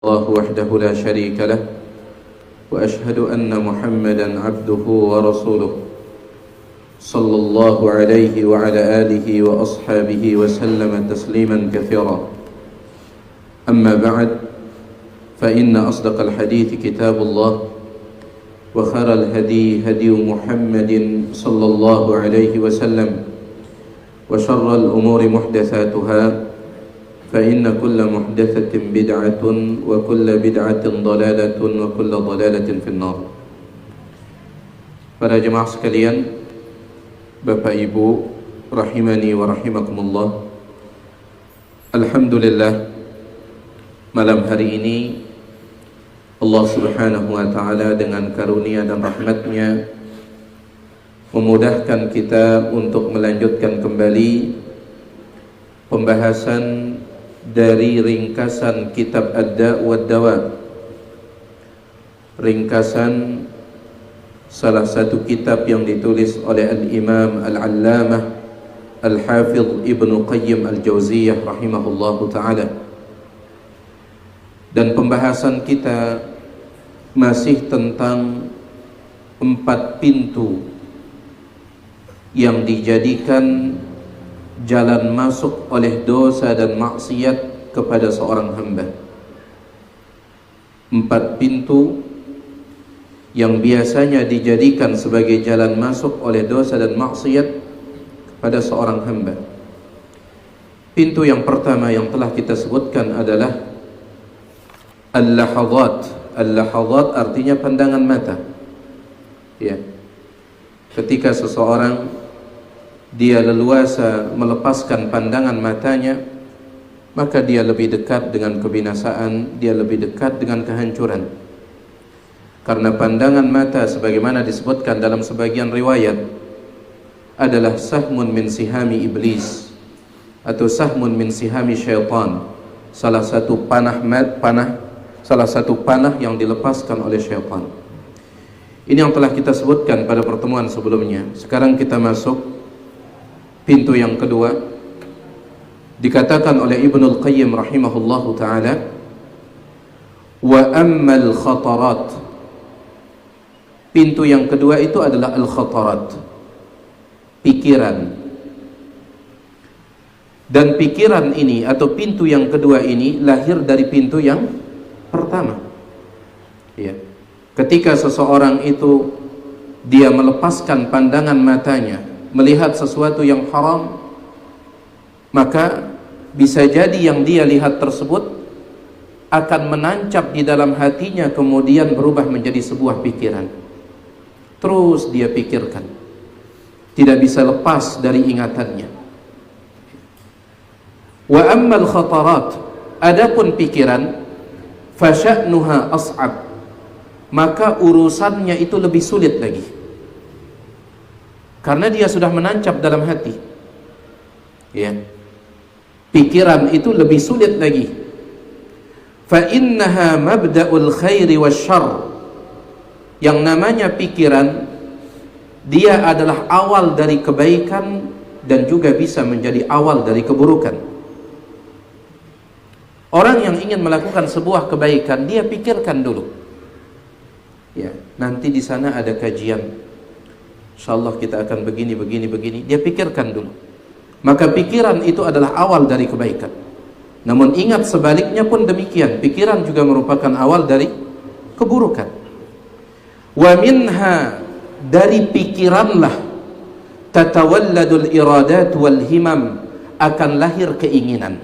الله وحده لا شريك له وأشهد أن محمدا عبده ورسوله صلى الله عليه وعلى آله وأصحابه وسلم تسليما كثيرا. أما بعد، فإن أصدق الحديث كتاب الله، وخير الهدي هدي محمد صلى الله عليه وسلم، وشر الأمور محدثاتها، فإن كل محدثة بدعة وكل بدعة ضلالة وكل ضلالة في النار. Para jemaah sekalian, Bapak Ibu rahimani wa rahimakumullah, alhamdulillah, malam hari ini Allah subhanahu wa ta'ala dengan karunia dan rahmatnya memudahkan kita untuk melanjutkan kembali pembahasan dari ringkasan kitab Ad-Da' wa Dawa, ringkasan salah satu kitab yang ditulis oleh Al-Imam Al-Allamah Al-Hafidh Ibnu Qayyim Al-Jauziyah rahimahullahu ta'ala. Dan pembahasan kita masih tentang 4 pintu yang dijadikan jalan masuk oleh dosa dan maksiat kepada seorang hamba. 4 pintu yang biasanya dijadikan sebagai jalan masuk oleh dosa dan maksiat kepada seorang hamba. Pintu yang pertama yang telah kita sebutkan adalah al-lahadhat. Al-lahadhat artinya pandangan mata. Ya. Ketika seseorang dia leluasa melepaskan pandangan matanya, maka dia lebih dekat dengan kebinasaan, dia lebih dekat dengan kehancuran. Karena pandangan mata sebagaimana disebutkan dalam sebagian riwayat adalah sahmun min sihami iblis atau sahmun min sihami syaitan, salah satu panah yang dilepaskan oleh syaitan. Ini yang telah kita sebutkan pada pertemuan sebelumnya. Sekarang kita masuk pintu yang kedua. Dikatakan oleh Ibnul Qayyim rahimahullahu ta'ala, wa ammal khatarat. Pintu yang kedua itu adalah al-khatarat, pikiran. Dan pikiran ini atau pintu yang kedua ini lahir dari pintu yang pertama. Ya. Ketika seseorang itu dia melepaskan pandangan matanya melihat sesuatu yang haram, maka bisa jadi yang dia lihat tersebut akan menancap di dalam hatinya, kemudian berubah menjadi sebuah pikiran. Terus dia pikirkan, tidak bisa lepas dari ingatannya. Wa ammal khatarat, adapun pikiran, fasya'nuha as'ab, maka urusannya itu lebih sulit lagi, karena dia sudah menancap dalam hati. Ya. Pikiran itu lebih sulit lagi. Fa innaha mabda'ul khairi wasyarr. Yang namanya pikiran, dia adalah awal dari kebaikan dan juga bisa menjadi awal dari keburukan. Orang yang ingin melakukan sebuah kebaikan, dia pikirkan dulu. Ya, nanti di sana ada kajian, insyaallah kita akan begini. Dia pikirkan dulu. Maka pikiran itu adalah awal dari kebaikan. Namun ingat, sebaliknya pun demikian, pikiran juga merupakan awal dari keburukan. Wa minha, dari pikiranlah, tatawalladul iradat wal himam, akan lahir keinginan.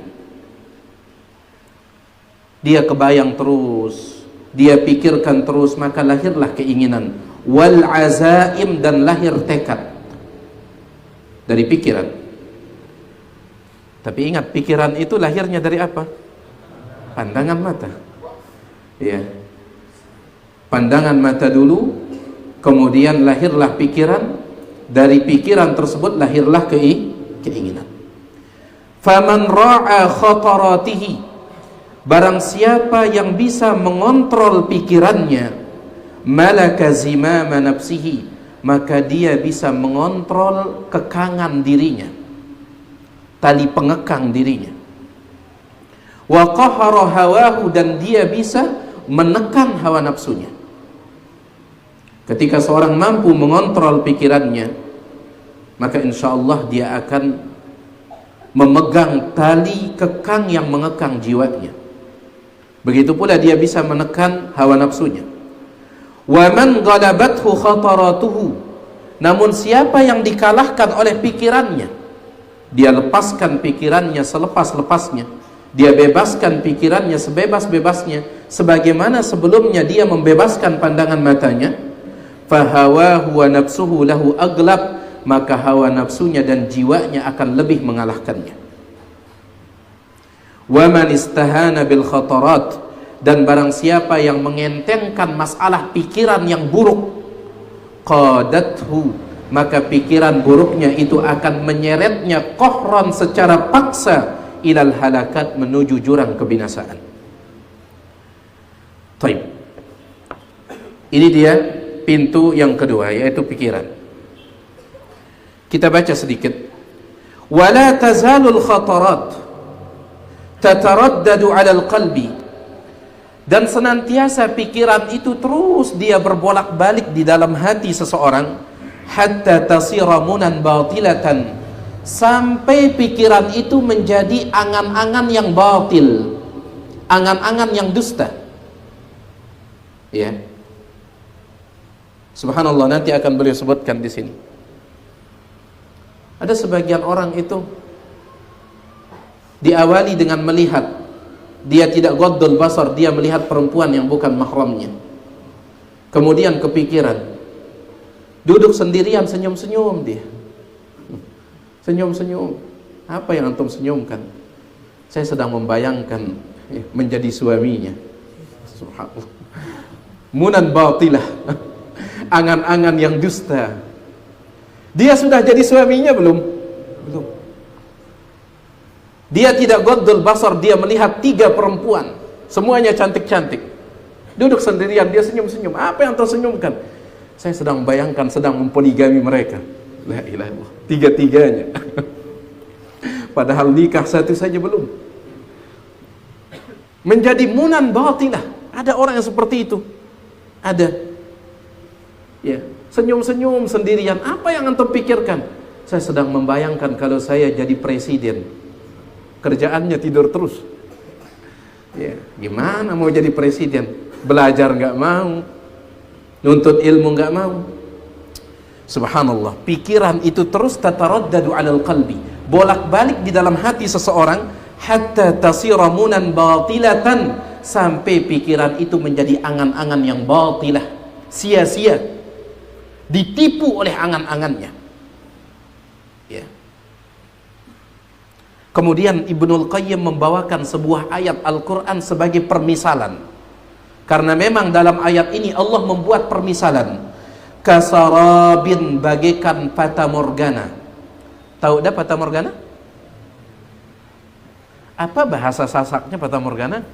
Dia kebayang terus, dia pikirkan terus, maka lahirlah keinginan. Wal azaim, dan lahir tekad dari pikiran. Tapi ingat, pikiran itu lahirnya dari apa? Pandangan mata. Ya. Pandangan mata dulu, kemudian lahirlah pikiran. Dari pikiran tersebut lahirlah keinginan. Faman ra'a khataratihi, barang siapa yang bisa mengontrol pikirannya, malaka zimama nafsihi, maka dia bisa mengontrol kekangan dirinya, tali pengekang dirinya. wa qahara hawahu, dan dia bisa menekan hawa nafsunya. Ketika seorang mampu mengontrol pikirannya, maka insya Allah dia akan memegang tali kekang yang mengekang jiwanya. Begitu pula dia bisa menekan hawa nafsunya. Wa man ghalabathu khataratuhu, namun siapa yang dikalahkan oleh pikirannya, dia lepaskan pikirannya selepas-lepasnya, dia bebaskan pikirannya sebebas-bebasnya, sebagaimana sebelumnya dia membebaskan pandangan matanya, fahawahu wa nafsuhu lahu aglab, maka hawa nafsunya dan jiwanya akan lebih mengalahkannya. Wa man istahana bil khatarat, dan barang siapa yang mengentengkan masalah pikiran yang buruk, qadathu, maka pikiran buruknya itu akan menyeretnya qahran secara paksa ilal halakat, menuju jurang kebinasaan. Taib. Ini dia pintu yang kedua, yaitu pikiran. Kita baca sedikit. Wala tazalul khatarat tataraddadu 'alal qalbi, dan senantiasa pikiran itu terus dia berbolak-balik di dalam hati seseorang, hatta tasira munan batilatan, sampai pikiran itu menjadi angan-angan yang batil, angan-angan yang dusta. Ya. Subhanallah, nanti akan beliau sebutkan di sini. Ada sebagian orang itu diawali dengan melihat, dia tidak ghaddul basar, dia melihat perempuan yang bukan mahramnya. Kemudian kepikiran, duduk sendirian senyum-senyum dia. Senyum-senyum. Apa yang antum senyumkan? Saya sedang membayangkan menjadi suaminya. Subhanallah. Munan batilah. Angan-angan yang dusta. Dia sudah jadi suaminya belum? Belum. Dia tidak ghaddul basar, dia melihat 3 perempuan, semuanya cantik-cantik. Duduk sendirian, dia senyum-senyum. Apa yang tersenyumkan? Saya sedang bayangkan sedang mempoligami mereka. La ilaha illallah. 3-3-nya. Padahal nikah satu saja belum. Menjadi munan batilah. Ada orang yang seperti itu. Ada. Ya, senyum-senyum sendirian. Apa yang antum pikirkan? Saya sedang membayangkan kalau saya jadi presiden. Kerjaannya tidur terus. Ya, gimana mau jadi presiden? Belajar nggak mau, nuntut ilmu nggak mau. Subhanallah, pikiran itu terus tataraddadu 'alal qalbi, bolak-balik di dalam hati seseorang, hatta tasira munan batilatan, sampai pikiran itu menjadi angan-angan yang batilah, sia-sia, ditipu oleh angan-angannya. Ya. Kemudian Ibnul Qayyim membawakan sebuah ayat Al-Quran sebagai permisalan, karena memang dalam ayat ini Allah membuat permisalan. Kasarabin, bagaikan fata morgana. Tahu dah fata morgana? Apa bahasa Sasaknya fata morgana?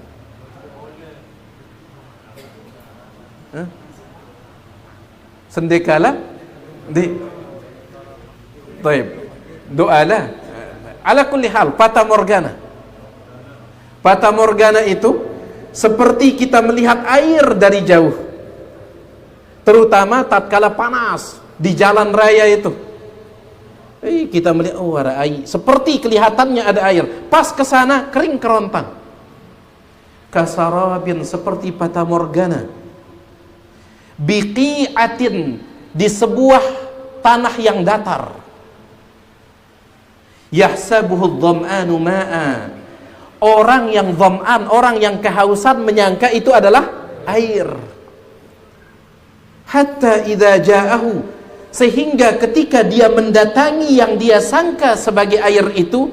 Sendekala? Baik. Doalah. Ala kulli hal, fata morgana. Fata morgana itu seperti kita melihat air dari jauh. Terutama tatkala panas di jalan raya itu. Kita melihat, oh ada air. Seperti kelihatannya ada air. Pas ke sana kering kerontang. Kasarabin, seperti fata morgana. Biqi'atin, di sebuah tanah yang datar. Yahsabuhu dham'anu ma'a. Orang yang dham'an, orang yang kehausan menyangka itu adalah air. Hatta idza ja'ahu, sehingga ketika dia mendatangi yang dia sangka sebagai air itu,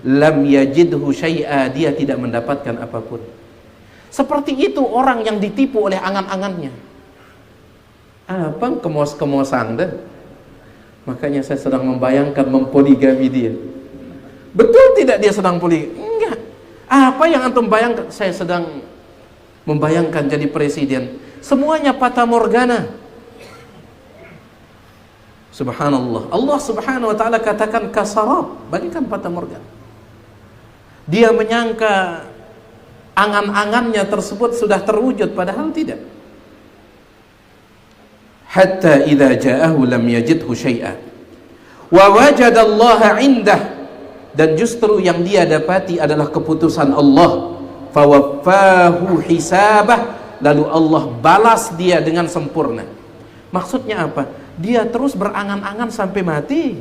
lam yajidhu syai'a, dia tidak mendapatkan apapun. Seperti itu orang yang ditipu oleh angan-angannya. Apa kemos-kemosan dah. Makanya saya sedang membayangkan mempoligami dia. Betul tidak dia sedang poligami? Enggak. Apa yang antum bayangkan? Saya sedang membayangkan jadi presiden. Semuanya fata morgana. Subhanallah. Allah Subhanahu wa taala katakan kasarab, bagaikan fata morgana. Dia menyangka angan-angannya tersebut sudah terwujud, padahal tidak. Hatta idza ja'ahu lam yajidhu syai'a wa wajadallaha 'indah, dan justru yang dia dapati adalah keputusan Allah. Fawaffahu hisabah, lalu Allah balas dia dengan sempurna. Maksudnya apa? Dia terus berangan-angan sampai mati.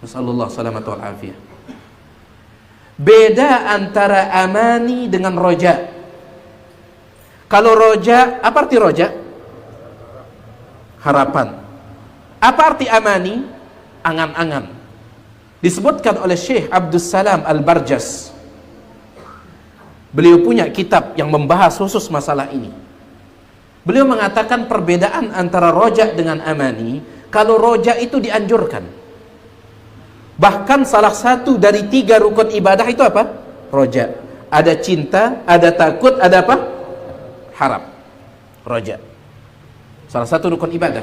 Nasallallahu salamatu wal afiyah. Beda antara amani dengan roja. Kalau roja, apa arti roja? Harapan. Apa arti amani? Angan-angan. Disebutkan oleh Syekh Abdus Salam Al-Barjas. Beliau punya kitab yang membahas khusus masalah ini. Beliau mengatakan perbedaan antara roja dengan amani. Kalau roja itu dianjurkan. Bahkan salah satu dari 3 rukun ibadah itu apa? Roja. Ada cinta, ada takut, ada apa? Harap. Roja. Salah satu rukun ibadah.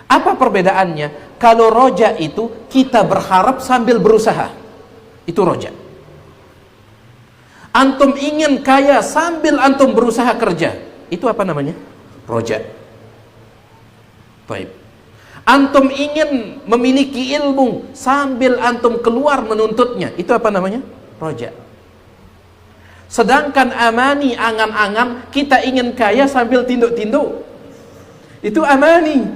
Apa perbedaannya? Kalau roja itu kita berharap sambil berusaha. Itu roja. Antum ingin kaya sambil antum berusaha kerja. Itu apa namanya? Roja. Baik. Antum ingin memiliki ilmu sambil antum keluar menuntutnya. Itu apa namanya? Roja. Sedangkan amani, angan-angan, kita ingin kaya sambil tinduk-tinduk. Itu amani.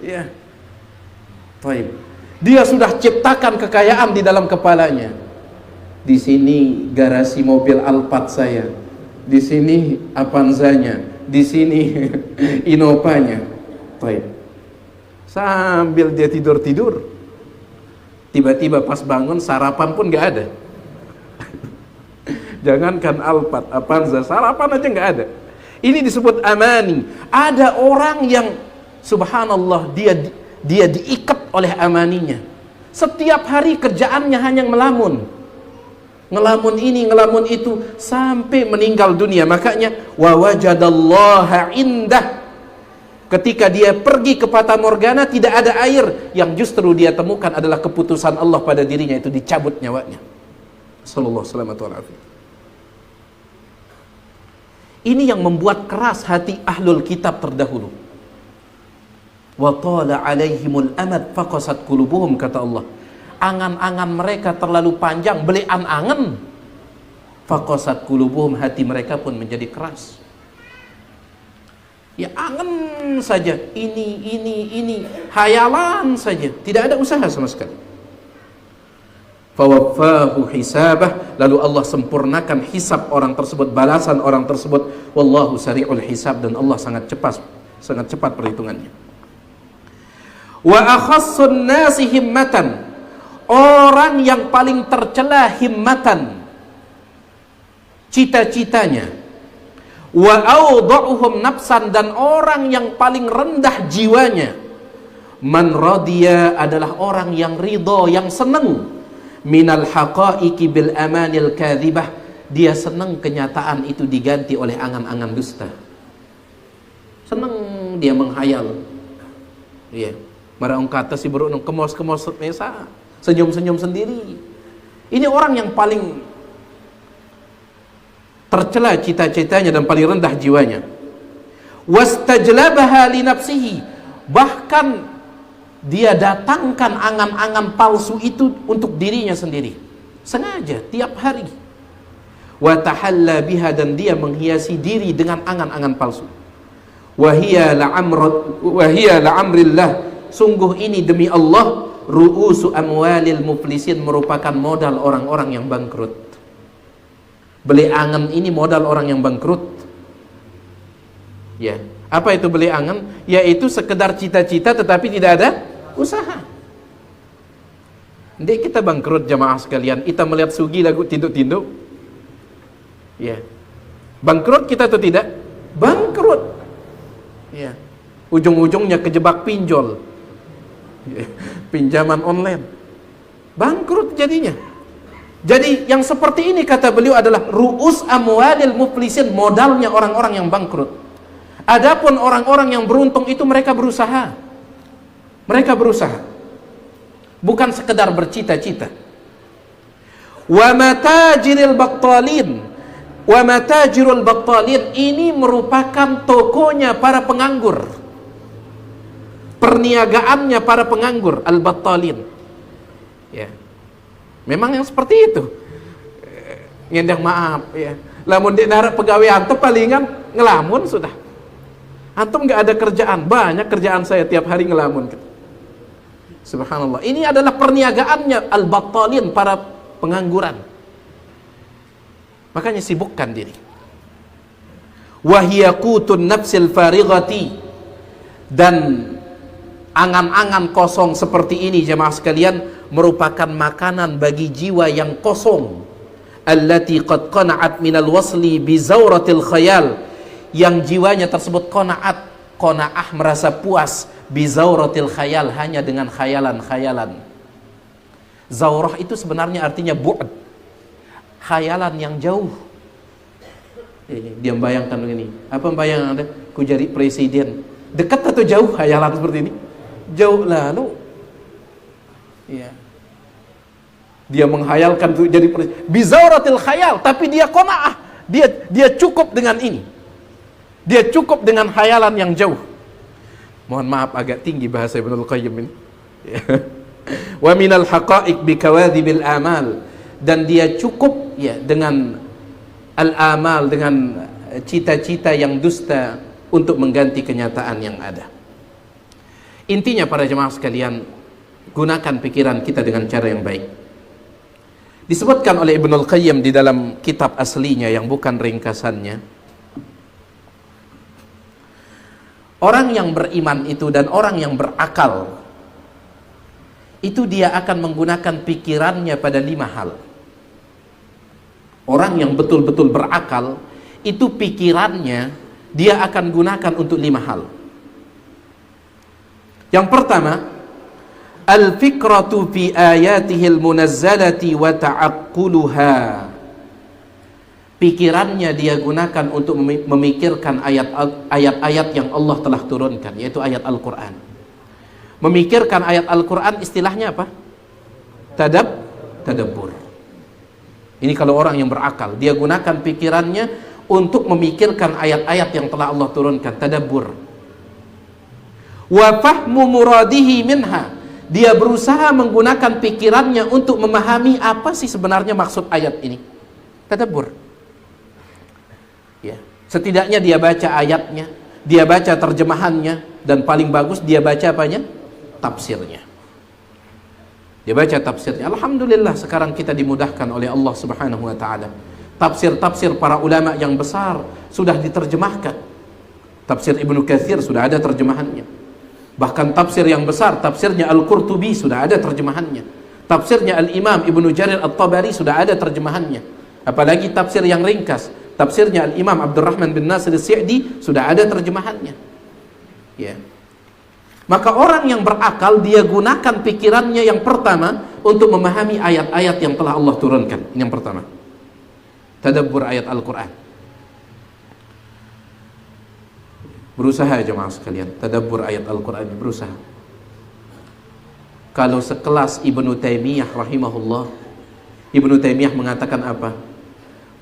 Ya. Baik. Dia sudah ciptakan kekayaan di dalam kepalanya. Di sini garasi mobil Alphard saya. Di sini Avanzanya, di sini Inopanya. Baik. Sambil dia tidur-tidur, tiba-tiba pas bangun sarapan pun nggak ada. Jangankan Alphard, Avanza, sarapan aja nggak ada. Ini disebut amani. Ada orang yang subhanallah dia diikat oleh amaninya. Setiap hari kerjaannya hanya melamun. Ngelamun ini, ngelamun itu sampai meninggal dunia. Makanya wa wajadallaha indah. Ketika dia pergi ke Fata Morgana tidak ada air, yang justru dia temukan adalah keputusan Allah pada dirinya, itu dicabut nyawanya. Sallallahu alaihi wasallam. Ini yang membuat keras hati ahlul kitab terdahulu. Wa tala alaihimul amad faqasat qulubuhum, kata Allah. Angan-angan mereka terlalu panjang, beli angan-angan. Faqasat qulubuhum, hati mereka pun menjadi keras. Ya angan saja, ini, hayalan saja, tidak ada usaha sama sekali. Fawaffahu hisabah, lalu Allah sempurnakan hisab orang tersebut, balasan orang tersebut. Wallahu sari'ul hisab, dan Allah sangat cepat perhitungannya. Wa akhassun nasi himmatan, orang yang paling tercela himmatan, cita-citanya. Wa awda'uhum nafsan, dan orang yang paling rendah jiwanya. Man radiya, adalah orang yang ridho, yang senang. Minal haqa'iqi bil amanil kadhibah, dia senang kenyataan itu diganti oleh angan-angan dusta. Senang dia menghayal. Iya. Marang kata si bro kemos-kemos mesa, senyum-senyum sendiri. Ini orang yang paling tercela cita-citanya dan paling rendah jiwanya. Wastajlabaha li nafsihi, bahkan dia datangkan angan-angan palsu itu untuk dirinya sendiri, sengaja tiap hari. Wa tahalla biha, dan dia menghiasi diri dengan angan-angan palsu. Wa hiya la'amrillah, sungguh ini demi Allah, ru'usu amwalil muflisin, merupakan modal orang-orang yang bangkrut. Beli angan ini modal orang yang bangkrut. Ya, apa itu beli angan? Yaitu sekedar cita-cita tetapi tidak ada usaha. Nanti kita bangkrut jamaah sekalian. Kita melihat sugi lagu tinduk-tinduk. Ya, bangkrut kita atau tidak? Bangkrut. Ya, ujung-ujungnya kejebak pinjol. Ya, pinjaman online. Bangkrut jadinya. Jadi yang seperti ini kata beliau adalah ru'us amwalil muflisin, modalnya orang-orang yang bangkrut. Adapun orang-orang yang beruntung itu mereka berusaha. Mereka berusaha. Bukan sekedar bercita-cita. Wa matajiril battalin. Wa matajirul battalin ini merupakan tokonya para penganggur. Perniagaannya para penganggur, al-battalin. Ya. Memang yang seperti itu. Ngendang maaf ya. Lamun di nara pegawai antum palingan ngelamun sudah. Antum nggak ada kerjaan, banyak kerjaan saya tiap hari ngelamun. Subhanallah. Ini adalah perniagaannya al-battalin, para pengangguran. Makanya sibukkan diri. Wahiya qutun nafsil farighati, dan angan-angan kosong seperti ini jemaah sekalian merupakan makanan bagi jiwa yang kosong. Allati qad qana'at minal wasli bi zawratil khayal, yang jiwanya tersebut qanaah merasa puas bi zawratil khayal, hanya dengan khayalan-khayalan. Zawrah itu sebenarnya artinya bu'd, khayalan yang jauh. Dia membayangkan begini, apa bayangan Anda? Ku jadi presiden. Dekat atau jauh khayalan seperti ini? Jauh lalu. Ya. Dia menghayalkan untuk jadi presiden. Bizauratil khayal, tapi dia qanaah. Dia cukup dengan ini. Dia cukup dengan khayalan yang jauh. Mohon maaf agak tinggi bahasa Ibnul Qayyim ini. Wa minal haqa'iq bikawadhibil amal, dan dia cukup ya dengan al-amal, dengan cita-cita yang dusta untuk mengganti kenyataan yang ada. Intinya para jemaah sekalian, gunakan pikiran kita dengan cara yang baik. Disebutkan oleh Ibnul Qayyim di dalam kitab aslinya yang bukan ringkasannya, orang yang beriman itu dan orang yang berakal itu dia akan menggunakan pikirannya pada 5 hal. Orang yang betul-betul berakal itu pikirannya dia akan gunakan untuk 5 hal. Yang pertama, al-fikratu fi ayatihil munazzalati wa ta'aqquluha. Pikirannya dia gunakan untuk memikirkan ayat-ayat yang Allah telah turunkan, yaitu ayat Al-Quran. Memikirkan ayat Al-Quran istilahnya apa? Tadabbur. Ini kalau orang yang berakal, dia gunakan pikirannya untuk memikirkan ayat-ayat yang telah Allah turunkan, tadabbur. Wa fahmu muradihi minha. Dia berusaha menggunakan pikirannya untuk memahami apa sih sebenarnya maksud ayat ini. Tadabbur. Ya, setidaknya dia baca ayatnya, dia baca terjemahannya, dan paling bagus dia baca apanya? Tafsirnya. Dia baca tafsirnya. Alhamdulillah sekarang kita dimudahkan oleh Allah Subhanahu wa taala. Tafsir-tafsir para ulama yang besar sudah diterjemahkan. Tafsir Ibnu Katsir sudah ada terjemahannya. Bahkan tafsir yang besar, tafsirnya Al-Qurtubi sudah ada terjemahannya. Tafsirnya Al-Imam Ibnu Jarir At-Tabari sudah ada terjemahannya. Apalagi tafsir yang ringkas, tafsirnya Al-Imam Abdurrahman bin Nasir As-Sa'di sudah ada terjemahannya. Ya. Maka orang yang berakal dia gunakan pikirannya yang pertama untuk memahami ayat-ayat yang telah Allah turunkan. Ini yang pertama. Tadabbur ayat Al-Quran. Berusaha jemaah sekalian, tadabbur ayat Al-Quran, berusaha. Kalau sekelas Ibnu Taimiyah rahimahullah, Ibnu Taimiyah mengatakan apa?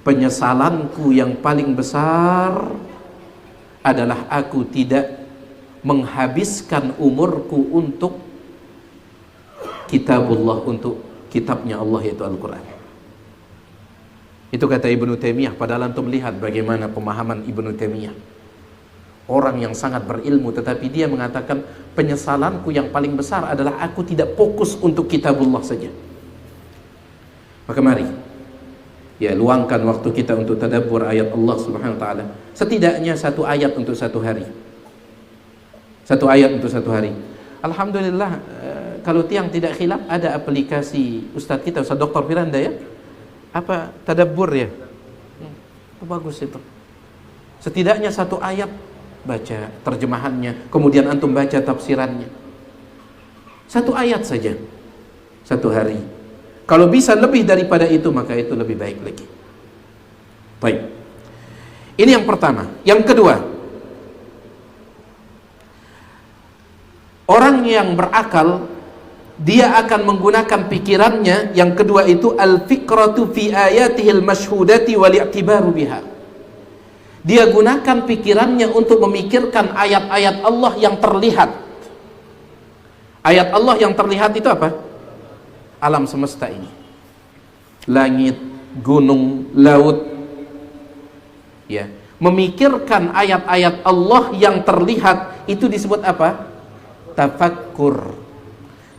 Penyesalanku yang paling besar adalah aku tidak menghabiskan umurku untuk kitabullah, untuk kitabnya Allah yaitu Al-Quran. Itu kata Ibnu Taimiyah. Padahal antum lihat bagaimana pemahaman Ibnu Taimiyah, orang yang sangat berilmu, tetapi dia mengatakan penyesalanku yang paling besar adalah aku tidak fokus untuk kitabullah saja. Maka mari ya luangkan waktu kita untuk tadabbur ayat Allah Subhanahu wa taala. Setidaknya 1 ayat untuk 1 hari. 1 ayat untuk 1 hari. Alhamdulillah, kalau tiang tidak khilaf ada aplikasi Ustadz kita, Ustadz Dr. Firanda ya. Apa tadabbur ya? Bagus itu. Setidaknya 1 ayat baca terjemahannya, kemudian antum baca tafsirannya. 1 ayat saja 1 hari. Kalau bisa lebih daripada itu maka itu lebih baik lagi. Baik. Ini yang pertama. Yang kedua, orang yang berakal dia akan menggunakan pikirannya. Yang kedua itu al-fikratu fi ayatihil masyhudati wal i'tibaru biha. Dia gunakan pikirannya untuk memikirkan ayat-ayat Allah yang terlihat. Ayat Allah yang terlihat itu apa? Alam semesta ini, langit, gunung, laut, ya. Memikirkan ayat-ayat Allah yang terlihat itu disebut apa? Tafakkur.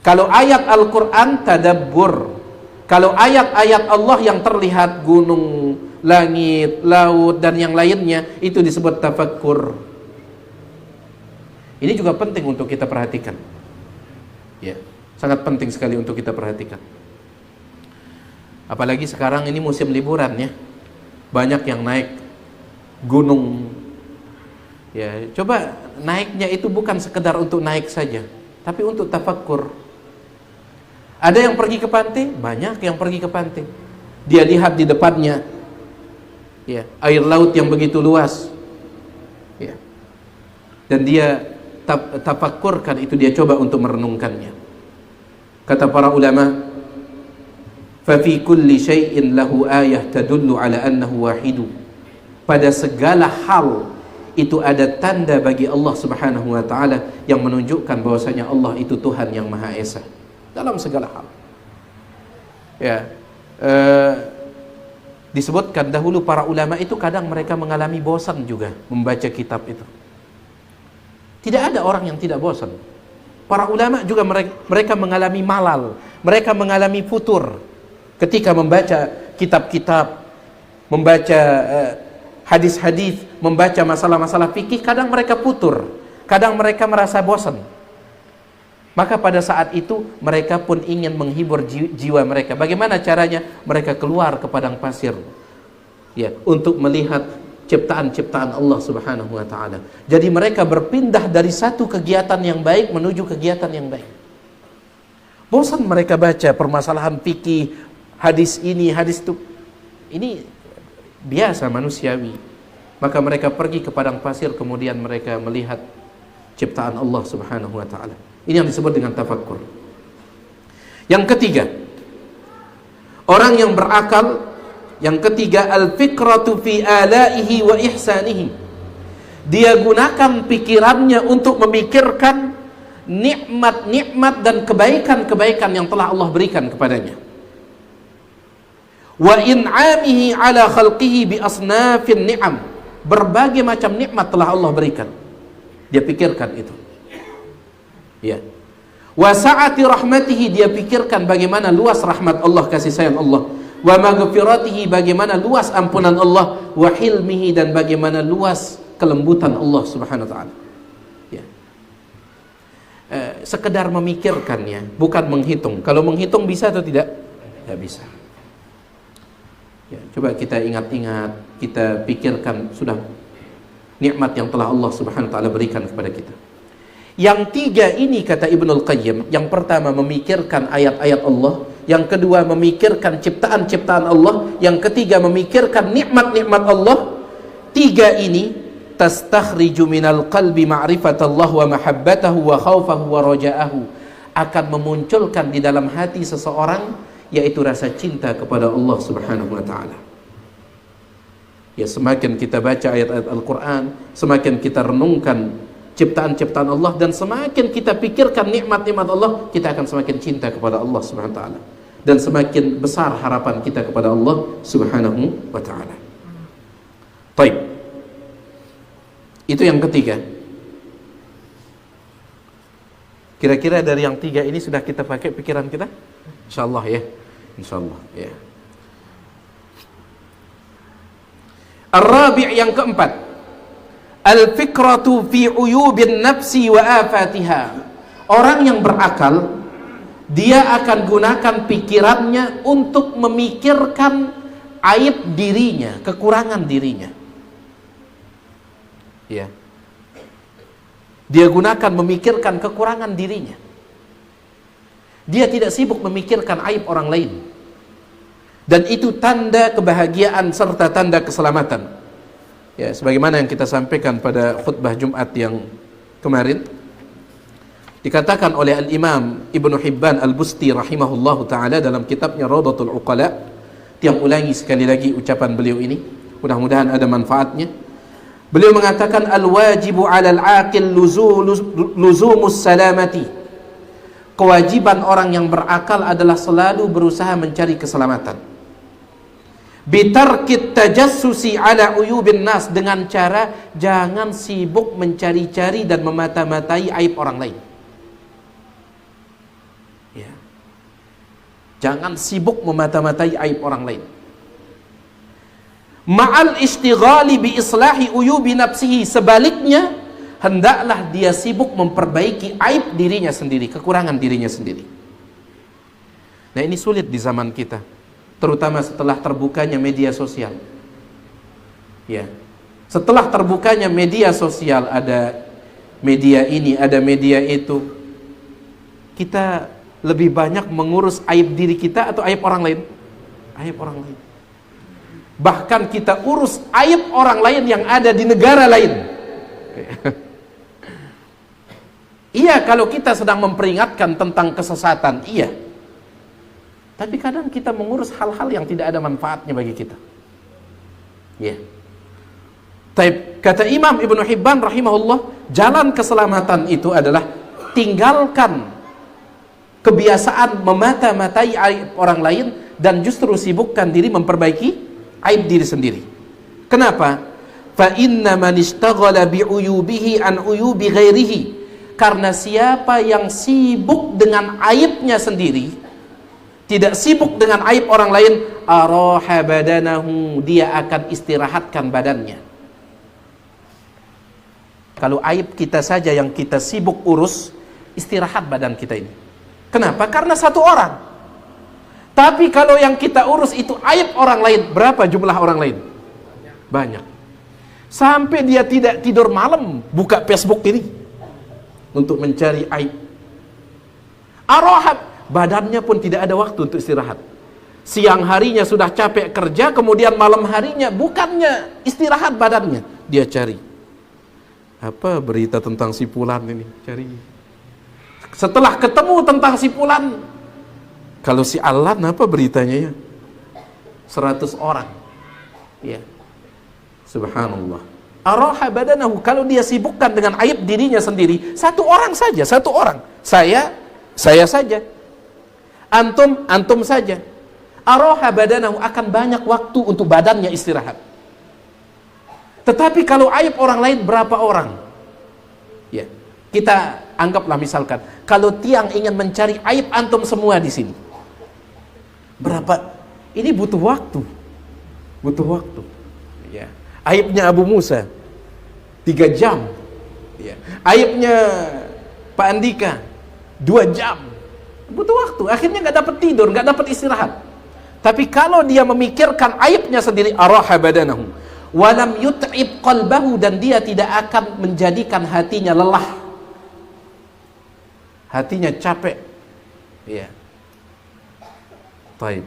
Kalau ayat Al-Quran, tadabbur. Kalau ayat-ayat Allah yang terlihat, gunung, langit, laut, dan yang lainnya, itu disebut tafakkur. Ini juga penting untuk kita perhatikan, ya, sangat penting sekali untuk kita perhatikan. Apalagi sekarang ini musim liburan, ya, banyak yang naik gunung, ya. Coba naiknya itu bukan sekedar untuk naik saja, tapi untuk tafakkur. Ada yang pergi ke pantai, banyak yang pergi ke pantai. Dia lihat di depannya, ya, air laut yang begitu luas, ya, dan dia tafakkurkan itu, dia coba untuk merenungkannya. Kata para ulama, fa fi kulli syai'in lahu ayah tadullu ala annahu wahidu. Pada segala hal itu ada tanda bagi Allah Subhanahu wa taala yang menunjukkan bahwasanya Allah itu Tuhan yang Maha Esa dalam segala hal. Ya, disebutkan dahulu para ulama itu kadang mereka mengalami bosan juga membaca kitab itu. Tidak ada orang yang tidak bosan. Para ulama juga mereka mengalami malal, mereka mengalami futur ketika membaca kitab-kitab, membaca hadis-hadis, membaca masalah-masalah fikih. Kadang mereka futur, kadang mereka merasa bosan. Maka pada saat itu mereka pun ingin menghibur jiwa mereka. Bagaimana caranya? Mereka keluar ke padang pasir, ya, untuk melihat ciptaan-ciptaan Allah Subhanahu wa taala. Jadi mereka berpindah dari satu kegiatan yang baik menuju kegiatan yang baik. Bosan mereka baca permasalahan fikih, hadis ini, hadis itu. Ini biasa manusiawi. Maka mereka pergi ke padang pasir, kemudian mereka melihat ciptaan Allah Subhanahu wa taala. Ini yang disebut dengan tafakkur. Yang ketiga, orang yang berakal. Yang ketiga, al-fikratu fi alaihi wa ihsanihi. Dia gunakan pikirannya untuk memikirkan nikmat-nikmat dan kebaikan-kebaikan yang telah Allah berikan kepadanya. Wa in'amihi ala khalqihi bi asnafin ni'am. Berbagai macam nikmat telah Allah berikan. Dia pikirkan itu. Ya. Wa sa'ati rahmatihi, dia pikirkan bagaimana luas rahmat Allah, kasih sayang Allah. Wa maghfiratihi, bagaimana luas ampunan Allah. Wa hilmihi, dan bagaimana luas kelembutan Allah Subhanahu wa taala. Ya. Sekedar memikirkannya, bukan menghitung. Kalau menghitung bisa atau tidak? Tidak bisa. Ya, coba kita ingat-ingat, kita pikirkan sudah nikmat yang telah Allah Subhanahu wa taala berikan kepada kita. Yang tiga ini, kata Ibnul Qayyim, yang pertama memikirkan ayat-ayat Allah, yang kedua memikirkan ciptaan-ciptaan Allah, yang ketiga memikirkan nikmat-nikmat Allah. Tiga ini tastakhriju minal qalbi ma'rifatallah wa mahabbatahu wa khawfahu wa raja'ahu, akan memunculkan di dalam hati seseorang yaitu rasa cinta kepada Allah Subhanahu wa taala. Ya, semakin kita baca ayat-ayat Al-Quran, semakin kita renungkan ciptaan-ciptaan Allah, dan semakin kita pikirkan nikmat-nikmat Allah, kita akan semakin cinta kepada Allah Subhanahu wa taala, dan semakin besar harapan kita kepada Allah Subhanahu wa taala. Baik. Itu yang ketiga. Kira-kira dari yang tiga ini sudah kita pakai pikiran kita? Insyaallah ya. Insyaallah ya. Ar-rabi', yang keempat, al-fikratu fi uyubin nafsi wa afatiha. Orang yang berakal, dia akan gunakan pikirannya untuk memikirkan aib dirinya, kekurangan dirinya. Ya. Dia gunakan memikirkan kekurangan dirinya. Dia tidak sibuk memikirkan aib orang lain. Dan itu tanda kebahagiaan serta tanda keselamatan. Ya, sebagaimana yang kita sampaikan pada khutbah Jumat yang kemarin, Dikatakan oleh Al-Imam Ibnu Hibban Al-Busti rahimahullahu ta'ala dalam kitabnya Rawdatul Uqala. Tiang ulangi sekali lagi ucapan beliau ini, mudah-mudahan ada manfaatnya. Beliau mengatakan al-wajibu 'alal 'aqil luzumus salamati. Kewajiban orang yang berakal adalah selalu berusaha mencari keselamatan. Bitarkit tajassusi 'ala uyubin nas, dengan cara jangan sibuk mencari-cari dan memata-matai aib orang lain. Ya. Jangan sibuk memata-matai aib orang lain. Ma'al istighali bi islahi uyubi nafsihi, sebaliknya hendaklah dia sibuk memperbaiki aib dirinya sendiri, kekurangan dirinya sendiri. Nah, ini sulit di zaman kita, terutama setelah terbukanya media sosial. Ya. Setelah terbukanya media sosial, ada media ini, ada media itu, kita lebih banyak mengurus aib diri kita atau aib orang lain? Aib orang lain. Bahkan kita urus aib orang lain yang ada di negara lain. Iya, kalau kita sedang memperingatkan tentang kesesatan, iya. Tapi kadang kita mengurus hal-hal yang tidak ada manfaatnya bagi kita. Iya. Kata Imam Ibnu Hibban rahimahullah, jalan keselamatan itu adalah tinggalkan kebiasaan memata-matai aib orang lain dan justru sibukkan diri memperbaiki aib diri sendiri. Kenapa? Fa inna man ishtaghala bi uyubihi an uyubi ghairihi. Karena siapa yang sibuk dengan aibnya sendiri, tidak sibuk dengan aib orang lain, araha badanahu, dia akan istirahatkan badannya. Kalau aib kita saja yang kita sibuk urus, istirahat badan kita ini. Kenapa? Karena satu orang. Tapi kalau yang kita urus itu aib orang lain, berapa jumlah orang lain? Banyak. Sampai dia tidak tidur malam buka Facebook ini untuk mencari aib. Arahab, badannya pun tidak ada waktu untuk istirahat. Siang harinya sudah capek kerja, kemudian malam harinya bukannya istirahat badannya, dia cari. Apa berita tentang si fulan ini? Cari. Setelah ketemu tentang si fulan, kalau si Alan apa beritanya ya? 100 orang. Ya. Subhanallah. Araha badanahu, kalau dia sibukkan dengan aib dirinya sendiri, satu orang saja, satu orang. Saya saja. Antum saja. Araha badanahu, akan banyak waktu untuk badannya istirahat. Tetapi kalau aib orang lain, berapa orang? Ya. Kita anggaplah misalkan, kalau tiang ingin mencari aib antum semua di sini, berapa? Ini butuh waktu, Ya. Aibnya Abu Musa 3 jam, ya. Aibnya Pak Andika 2 jam, butuh waktu. Akhirnya nggak dapat tidur, nggak dapat istirahat. Tapi kalau dia memikirkan aibnya sendiri, araha badanahu, walam yut'ib qalbahu, dan dia tidak akan menjadikan hatinya lelah. Hatinya capek, ya. Baik.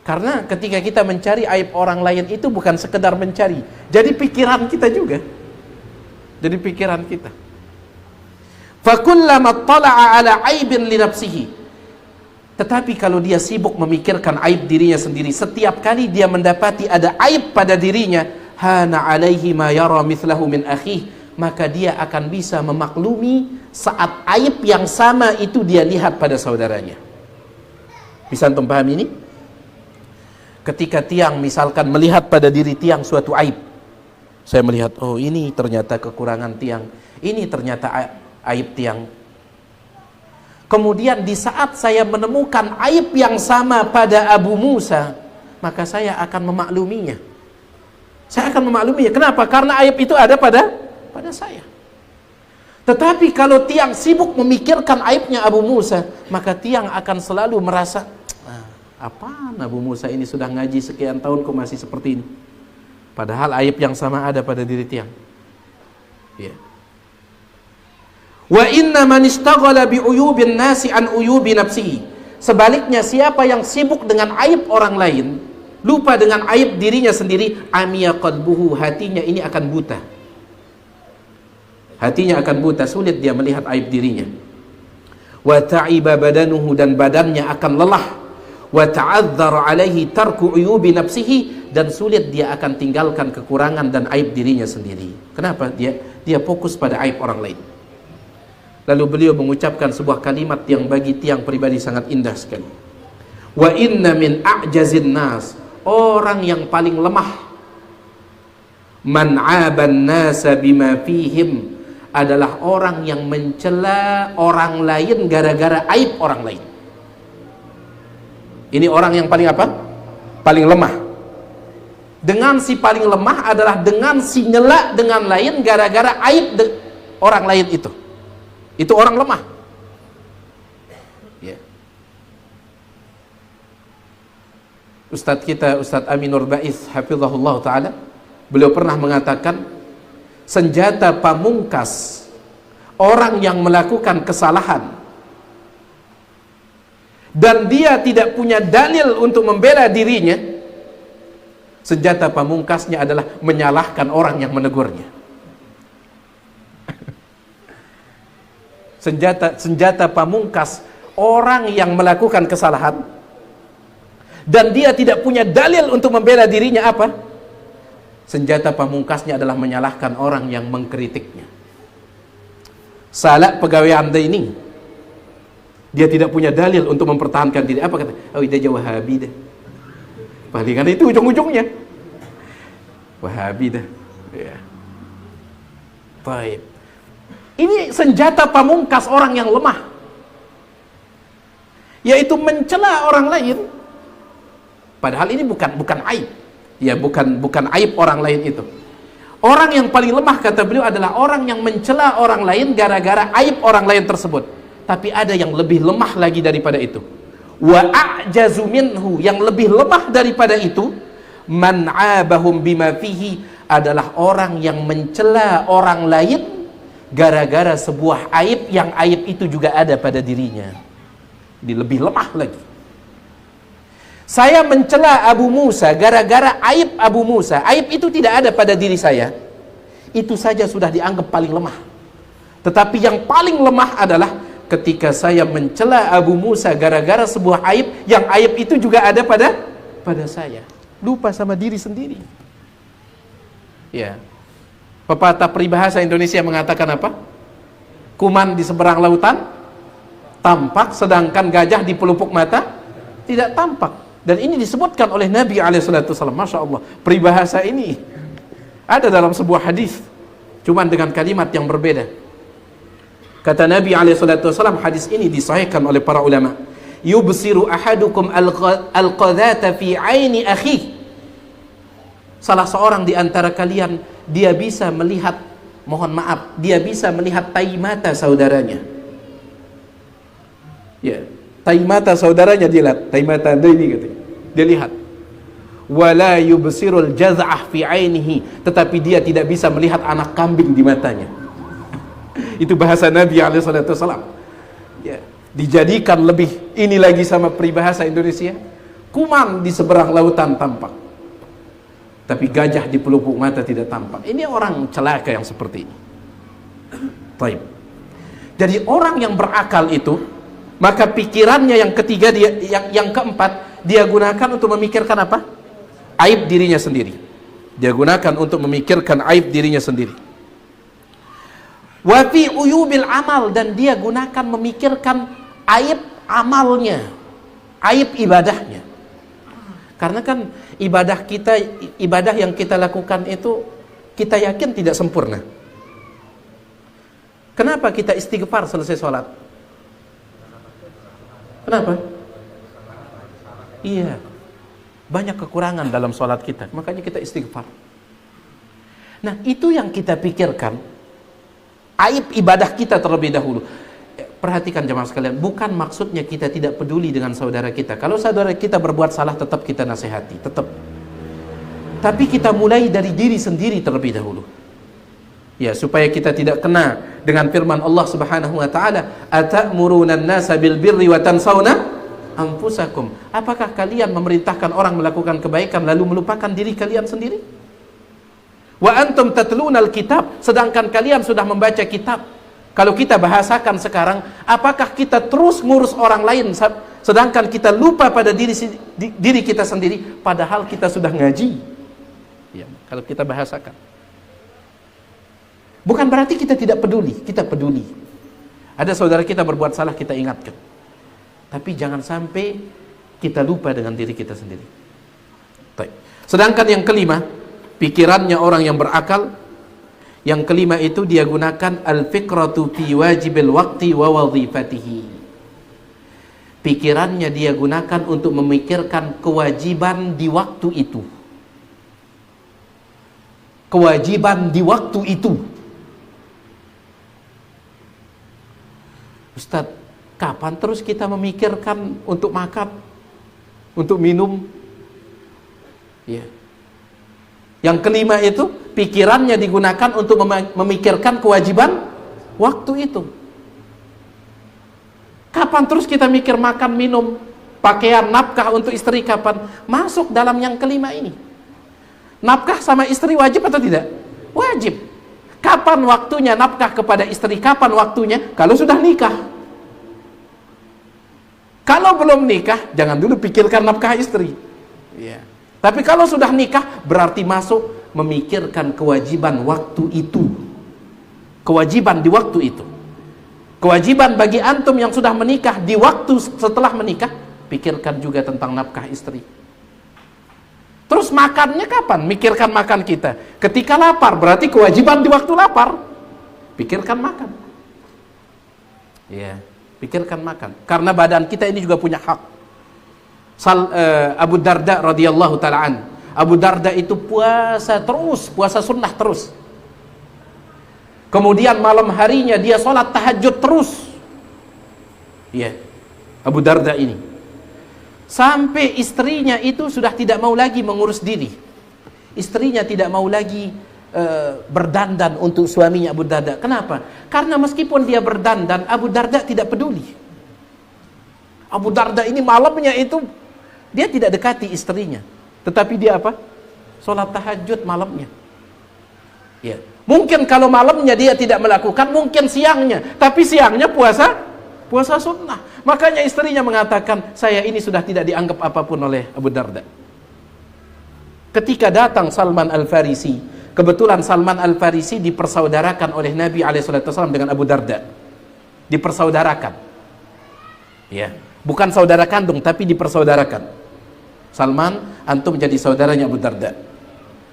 Karena ketika kita mencari aib orang lain itu bukan sekedar mencari, jadi pikiran kita juga. Jadi pikiran kita. Fakullama tala'a ala aibin li nafsihi. Tetapi kalau dia sibuk memikirkan aib dirinya sendiri, setiap kali dia mendapati ada aib pada dirinya, hana alaihi ma yara mithlahu min akhih, maka dia akan bisa memaklumi saat aib yang sama itu dia lihat pada saudaranya. Bisa antum paham ini? Ketika tiang misalkan melihat pada diri tiang suatu aib, saya melihat, oh ini ternyata kekurangan tiang, ini ternyata aib tiang. Kemudian di saat saya menemukan aib yang sama pada Abu Musa, maka saya akan memakluminya. Saya akan memakluminya. Kenapa? Karena aib itu ada pada saya. Tetapi kalau tiang sibuk memikirkan aibnya Abu Musa, maka tiang akan selalu merasa, apaan Abu Musa ini sudah ngaji sekian tahun kok masih seperti ini. Padahal aib yang sama ada pada diri tiang. Ya. Wa inna man ishtaghala bi uyubin nasi an uyubi nafsihi. Sebaliknya, siapa yang sibuk dengan aib orang lain, lupa dengan aib dirinya sendiri, amiya qalbuhu, hatinya ini akan buta. Hatinya akan buta, sulit dia melihat aib dirinya. wa ta'iba badanuhu, dan badannya akan lelah, wa ta'adzar alaihi tarku uyubi nafsihi, dan sulit dia akan tinggalkan kekurangan dan aib dirinya sendiri. Kenapa? Dia fokus pada aib orang lain. Lalu beliau mengucapkan sebuah kalimat yang bagi tiang pribadi sangat indah sekali. Wa inna min a'jazin nas, orang yang paling lemah, man 'aban nasa bima fihim, adalah orang yang mencela orang lain gara-gara aib orang lain. Ini orang yang paling apa? Paling lemah. Dengan si paling lemah adalah dengan si nyela dengan lain gara-gara aib orang lain itu. Itu orang lemah. Ya. Ustadz kita, Ustadz Aminur Ba'is hafizahullah ta'ala, beliau pernah mengatakan, senjata pamungkas orang yang melakukan kesalahan dan dia tidak punya dalil untuk membela dirinya, senjata pamungkasnya adalah menyalahkan orang yang menegurnya. Senjata pamungkas orang yang melakukan kesalahan dan dia tidak punya dalil untuk membela dirinya apa? Senjata pamungkasnya adalah menyalahkan orang yang mengkritiknya. Salah pegawai Anda ini, dia tidak punya dalil untuk mempertahankan diri. Apa kata? Oh, dia Wahabi dah. Palingan itu ujung-ujungnya Wahabi dah. Ya. Baik. Ini senjata pamungkas orang yang lemah, yaitu mencela orang lain. Padahal ini bukan aib. Ya, bukan aib orang lain itu. Orang yang paling lemah, kata beliau, adalah orang yang mencela orang lain gara-gara aib orang lain tersebut. Tapi ada yang lebih lemah lagi daripada itu. Wa a'jazu minhu, yang lebih lemah daripada itu, man 'abahum bima fihi, adalah orang yang mencela orang lain gara-gara sebuah aib yang aib itu juga ada pada dirinya. Dia lebih lemah lagi. Saya mencela Abu Musa gara-gara aib Abu Musa, aib itu tidak ada pada diri saya, itu saja sudah dianggap paling lemah. Tetapi yang paling lemah adalah ketika saya mencela Abu Musa gara-gara sebuah aib yang aib itu juga ada pada saya. Lupa sama diri sendiri. Ya. Pepatah peribahasa Indonesia mengatakan apa? Kuman di seberang lautan tampak, sedangkan gajah di pelupuk mata tidak tampak. Dan ini disebutkan oleh Nabi SAW. Masya Allah, peribahasa ini ada dalam sebuah hadis, cuman dengan kalimat yang berbeda. Kata Nabi SAW, hadis ini disahihkan oleh para ulama, yubsiru ahadukum al-qadhata fi aini akhi. Salah seorang di antara kalian, dia bisa melihat, mohon maaf, dia bisa melihat tai mata saudaranya. Ya, tai mata saudaranya dia lihat, tai mata Anda ini katanya. Dia lihat. Wala yubsirul jaz'ah fi ainihi, tetapi dia tidak bisa melihat anak kambing di matanya. Itu bahasa Nabi SAW. Ya, dijadikan lebih ini lagi sama peribahasa Indonesia. Kuman di seberang lautan tampak, tapi gajah di pelupuk mata tidak tampak. Ini orang celaka yang seperti ini. Baik. Jadi orang yang berakal itu, maka pikirannya yang ketiga, yang keempat, dia gunakan untuk memikirkan apa? Aib dirinya sendiri. Dia gunakan untuk memikirkan aib dirinya sendiri. Wa fi uyubil amal, dan dia gunakan memikirkan aib amalnya, aib ibadahnya. Karena kan ibadah kita, ibadah yang kita lakukan itu kita yakin tidak sempurna. Kenapa kita istighfar selesai sholat? Kenapa? Iya, banyak kekurangan dalam sholat kita, makanya kita istighfar. Nah, itu yang kita pikirkan, aib ibadah kita terlebih dahulu. Perhatikan jemaah sekalian, bukan maksudnya kita tidak peduli dengan saudara kita. Kalau saudara kita berbuat salah, tetap kita nasihati, tetap. Tapi kita mulai dari diri sendiri terlebih dahulu. Ya, supaya kita tidak kena dengan firman Allah Subhanahu wa taala, "Atamuruna an-nasa bil birri wa tansawna anfusakum." Apakah kalian memerintahkan orang melakukan kebaikan lalu melupakan diri kalian sendiri? Wa antum tatluna al-kitab, sedangkan kalian sudah membaca kitab. Kalau kita bahasakan sekarang, apakah kita terus ngurus orang lain sedangkan kita lupa pada diri kita sendiri, padahal kita sudah ngaji? Ya, kalau kita bahasakan, bukan berarti kita tidak peduli, kita peduli. Ada saudara kita berbuat salah, kita ingatkan. Tapi jangan sampai kita lupa dengan diri kita sendiri. Baik. Sedangkan yang kelima, pikirannya orang yang berakal. Yang kelima itu dia gunakan al-fikratu fi wajibil waqti wa wadhifatihi. Pikirannya dia gunakan untuk memikirkan kewajiban di waktu itu. Kewajiban di waktu itu. Ustaz, kapan terus kita memikirkan untuk makan, untuk minum? Ya. Yang kelima itu, pikirannya digunakan untuk memikirkan kewajiban waktu itu. Kapan terus kita mikir makan, minum, pakaian, nafkah untuk istri kapan? Masuk dalam yang kelima ini. Nafkah sama istri wajib atau tidak? Wajib. Kapan waktunya nafkah kepada istri? Kapan waktunya? Kalau sudah nikah. Kalau belum nikah, jangan dulu pikirkan nafkah istri. Ya. Tapi kalau sudah nikah, berarti masuk memikirkan kewajiban waktu itu. Kewajiban di waktu itu. Kewajiban bagi antum yang sudah menikah, di waktu setelah menikah, pikirkan juga tentang nafkah istri. Terus makannya kapan? Mikirkan makan kita. Ketika lapar, berarti kewajiban di waktu lapar. Pikirkan makan. Ya, pikirkan makan. Karena badan kita ini juga punya hak. Abu Darda radhiyallahu ta'ala an. Abu Darda itu puasa terus, puasa sunnah terus. Kemudian malam harinya dia sholat tahajud terus. Iya, Abu Darda ini. Sampai istrinya itu sudah tidak mau lagi mengurus diri. Istrinya tidak mau lagi berdandan untuk suaminya Abu Darda. Kenapa? Karena meskipun dia berdandan, Abu Darda tidak peduli. Abu Darda ini malamnya itu dia tidak dekati istrinya, tetapi dia apa? Sholat tahajud malamnya. Ya. Mungkin kalau malamnya dia tidak melakukan, mungkin siangnya, tapi siangnya puasa sunnah. Makanya istrinya mengatakan, saya ini sudah tidak dianggap apapun oleh Abu Darda. Ketika datang Salman Al-Farisi, kebetulan Salman Al-Farisi dipersaudarakan oleh Nabi SAW dengan Abu Darda. Dipersaudarakan. Ya. Bukan saudara kandung, tapi dipersaudarakan. Salman, antum menjadi saudaranya Abu Darda.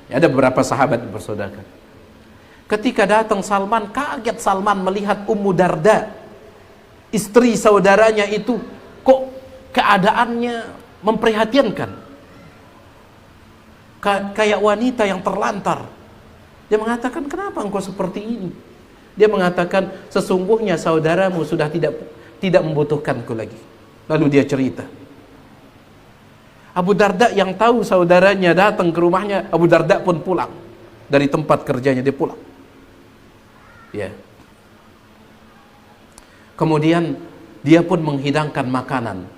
Ya, ada beberapa sahabat dipersaudarakan. Ketika datang Salman, kaget Salman melihat Ummu Darda, istri saudaranya itu, kok keadaannya memprihatinkan. Kayak wanita yang terlantar. Dia mengatakan, kenapa engkau seperti ini? Dia mengatakan, sesungguhnya saudaramu sudah tidak membutuhkanku lagi. Lalu dia cerita. Abu Darda yang tahu saudaranya datang ke rumahnya, Abu Darda pun pulang dari tempat kerjanya, dia pulang. Ya. Kemudian dia pun menghidangkan makanan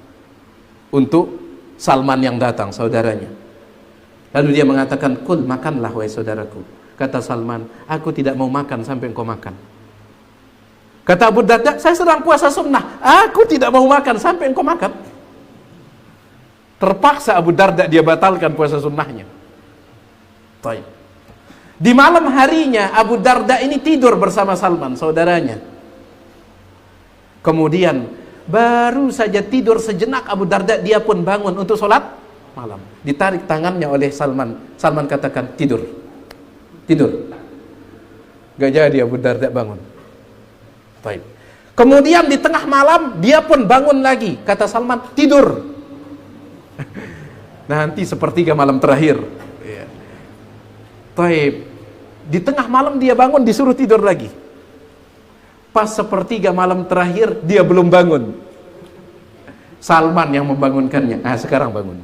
untuk Salman yang datang, saudaranya. Lalu dia mengatakan, "Kul, makanlah wahai saudaraku." Kata Salman, "Aku tidak mau makan sampai engkau makan." Kata Abu Darda, "Saya sedang puasa sunnah, aku tidak mau makan sampai engkau makan." Terpaksa Abu Darda dia batalkan puasa sunnahnya. Baik. Di malam harinya Abu Darda ini tidur bersama Salman, saudaranya. Kemudian baru saja tidur sejenak Abu Darda, dia pun bangun untuk sholat malam. Ditarik tangannya oleh Salman. Salman katakan, "Tidur. Tidur." Gak jadi Abu Darda bangun. Baik. Kemudian di tengah malam dia pun bangun lagi. Kata Salman, "Tidur." Nanti sepertiga malam terakhir. Ya. Baik. Di tengah malam dia bangun, disuruh tidur lagi. Pas sepertiga malam terakhir dia belum bangun. Salman yang membangunkannya. Nah, sekarang bangun.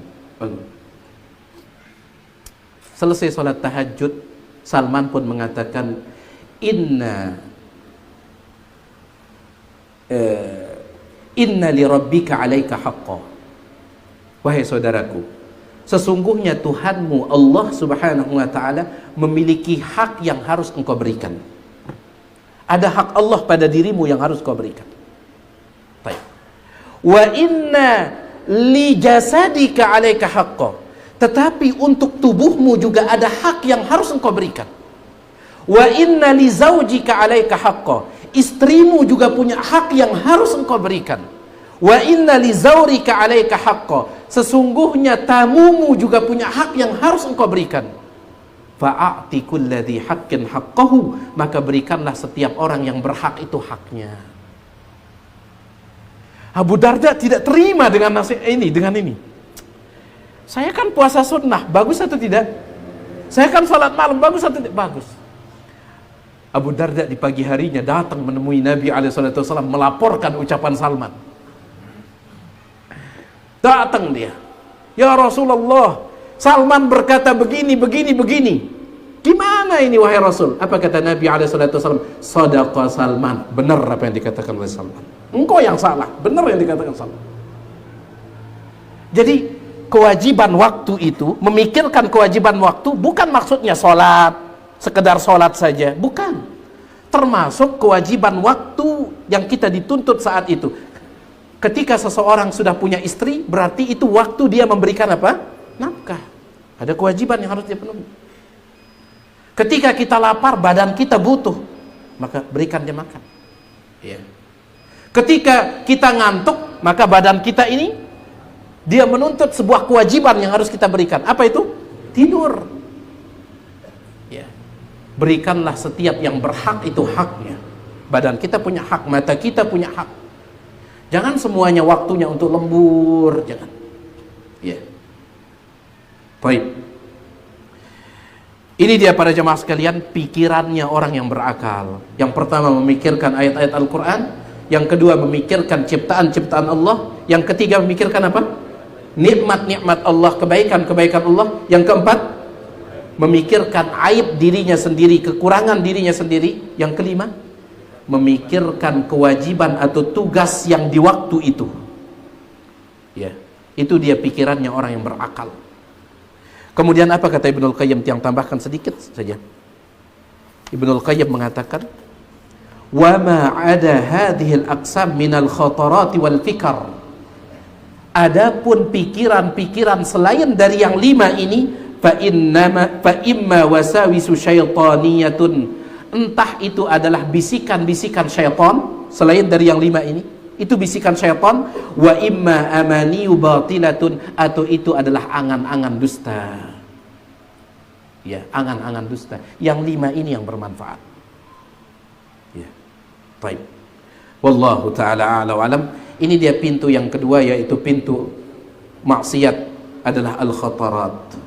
Selesai sholat tahajud, Salman pun mengatakan, Inna li rabbika alaika haqqa. Wahai saudaraku, sesungguhnya Tuhanmu Allah Subhanahu wa ta'ala memiliki hak yang harus engkau berikan. Ada hak Allah pada dirimu yang harus kau berikan. Baik. Wa inna li jasadika 'alaika haqqan. Tetapi untuk tubuhmu juga ada hak yang harus engkau berikan. Wa inna li zaujika 'alaika haqqan. Istrimu juga punya hak yang harus engkau berikan. Wa inna li zaurika 'alaika haqqan. Sesungguhnya tamumu juga punya hak yang harus engkau berikan. Fa'ati kulladzi haqqin haqqahu, maka berikanlah setiap orang yang berhak itu haknya. Abu Darda tidak terima dengan nasihat ini, dengan ini. Saya kan puasa sunnah, bagus atau tidak? Saya kan salat malam, bagus atau tidak? Bagus. Abu Darda di pagi harinya datang menemui Nabi SAW, melaporkan ucapan Salman. Datang dia, ya Rasulullah, Salman berkata begini, begini, begini. Gimana ini wahai Rasul? Apa kata Nabi SAW? Sadaqa Salman. Benar apa yang dikatakan oleh Salman. Engkau yang salah, benar yang dikatakan Salman. Jadi kewajiban waktu itu, memikirkan kewajiban waktu bukan maksudnya sholat, sekedar sholat saja, bukan. Termasuk kewajiban waktu yang kita dituntut saat itu. Ketika seseorang sudah punya istri, berarti itu waktu dia memberikan apa? Nafkah. Ada kewajiban yang harus dia penuhi. Ketika kita lapar, badan kita butuh, maka berikan dia makan. Ya. Ketika kita ngantuk, maka badan kita ini dia menuntut sebuah kewajiban yang harus kita berikan. Apa itu? Tidur. Ya. Berikanlah setiap yang berhak itu haknya. Badan kita punya hak, mata kita punya hak. Jangan semuanya waktunya untuk lembur, jangan. Ya. Baik. Ini dia para jemaah sekalian, pikirannya orang yang berakal. Yang pertama memikirkan ayat-ayat Al-Quran, yang kedua memikirkan ciptaan-ciptaan Allah, yang ketiga memikirkan apa? Nikmat-nikmat Allah, kebaikan-kebaikan Allah. Yang keempat memikirkan aib dirinya sendiri, kekurangan dirinya sendiri. Yang kelima memikirkan kewajiban atau tugas yang di waktu itu. Ya, itu dia pikirannya orang yang berakal. Kemudian apa kata Ibnul Qayyim, yang tambahkan sedikit saja. Ibnul Qayyim mengatakan, "Wa ma 'ada hadhil aqsam minal khatarat wal fikr." Adapun pikiran-pikiran selain dari yang lima ini, fa imma wasawisu syaitaniyatun. Entah itu adalah bisikan-bisikan syaitan selain dari yang lima ini, itu bisikan syaitan, wa imma amaniyu batilatun, atau itu adalah angan-angan dusta. Ya, angan-angan dusta. Yang lima ini yang bermanfaat. Ya. Baik. Wallahu taala a'la wa alam. Ini dia pintu yang kedua, yaitu pintu maksiat adalah al-khatarat.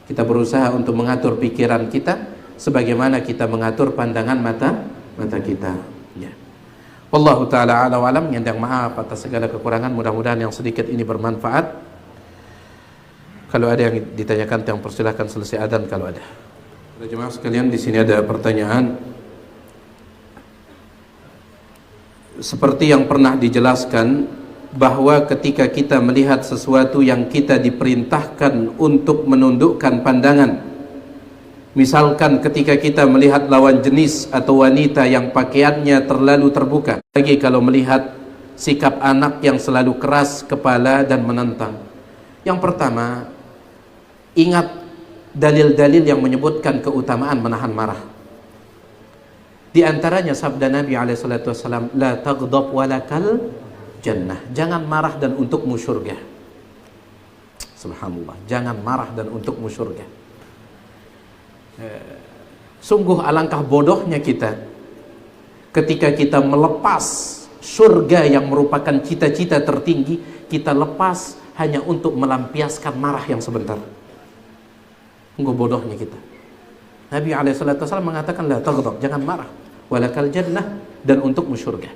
Kita berusaha untuk mengatur pikiran kita sebagaimana kita mengatur pandangan mata kita. Ya. Wallahu ta'ala a'la wa alam. Yang maaf atas segala kekurangan, mudah-mudahan yang sedikit ini bermanfaat. Kalau ada yang ditanyakan, yang persilahkan selesai adzan kalau ada. Jemaah sekalian, di sini ada pertanyaan. Seperti yang pernah dijelaskan, bahwa ketika kita melihat sesuatu yang kita diperintahkan untuk menundukkan pandangan, misalkan ketika kita melihat lawan jenis atau wanita yang pakaiannya terlalu terbuka, lagi kalau melihat sikap anak yang selalu keras kepala dan menentang. Yang pertama, ingat dalil-dalil yang menyebutkan keutamaan menahan marah. Di antaranya sabda Nabi SAW, la taghdab walakal jannah. Jangan marah dan untukmu surga. Subhanallah, jangan marah dan untukmu surga. Sungguh alangkah bodohnya kita ketika kita melepas surga yang merupakan cita-cita tertinggi, kita lepas hanya untuk melampiaskan marah yang sebentar. Sungguh bodohnya kita. Nabi SAW mengatakan, la taghdab, jangan marah, walakal jannah, dan untukmu surga.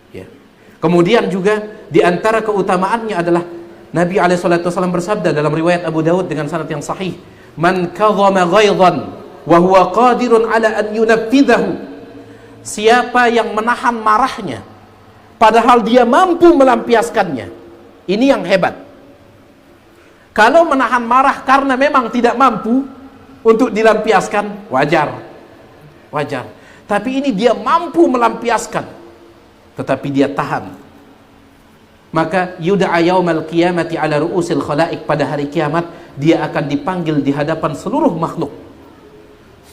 Ya. Kemudian juga di antara keutamaannya adalah Nabi SAW bersabda dalam riwayat Abu Dawud dengan sanad yang sahih, man kadhama ghaidhan wa huwa qadirun ala an yunaffidahu. Siapa yang menahan marahnya padahal dia mampu melampiaskannya. Ini yang hebat. Kalau menahan marah karena memang tidak mampu untuk dilampiaskan, wajar. Tapi ini dia mampu melampiaskan, tetapi dia tahan. Maka yud'a yaumal qiyamati ala ru'usil khalaik, pada hari kiamat dia akan dipanggil di hadapan seluruh makhluk.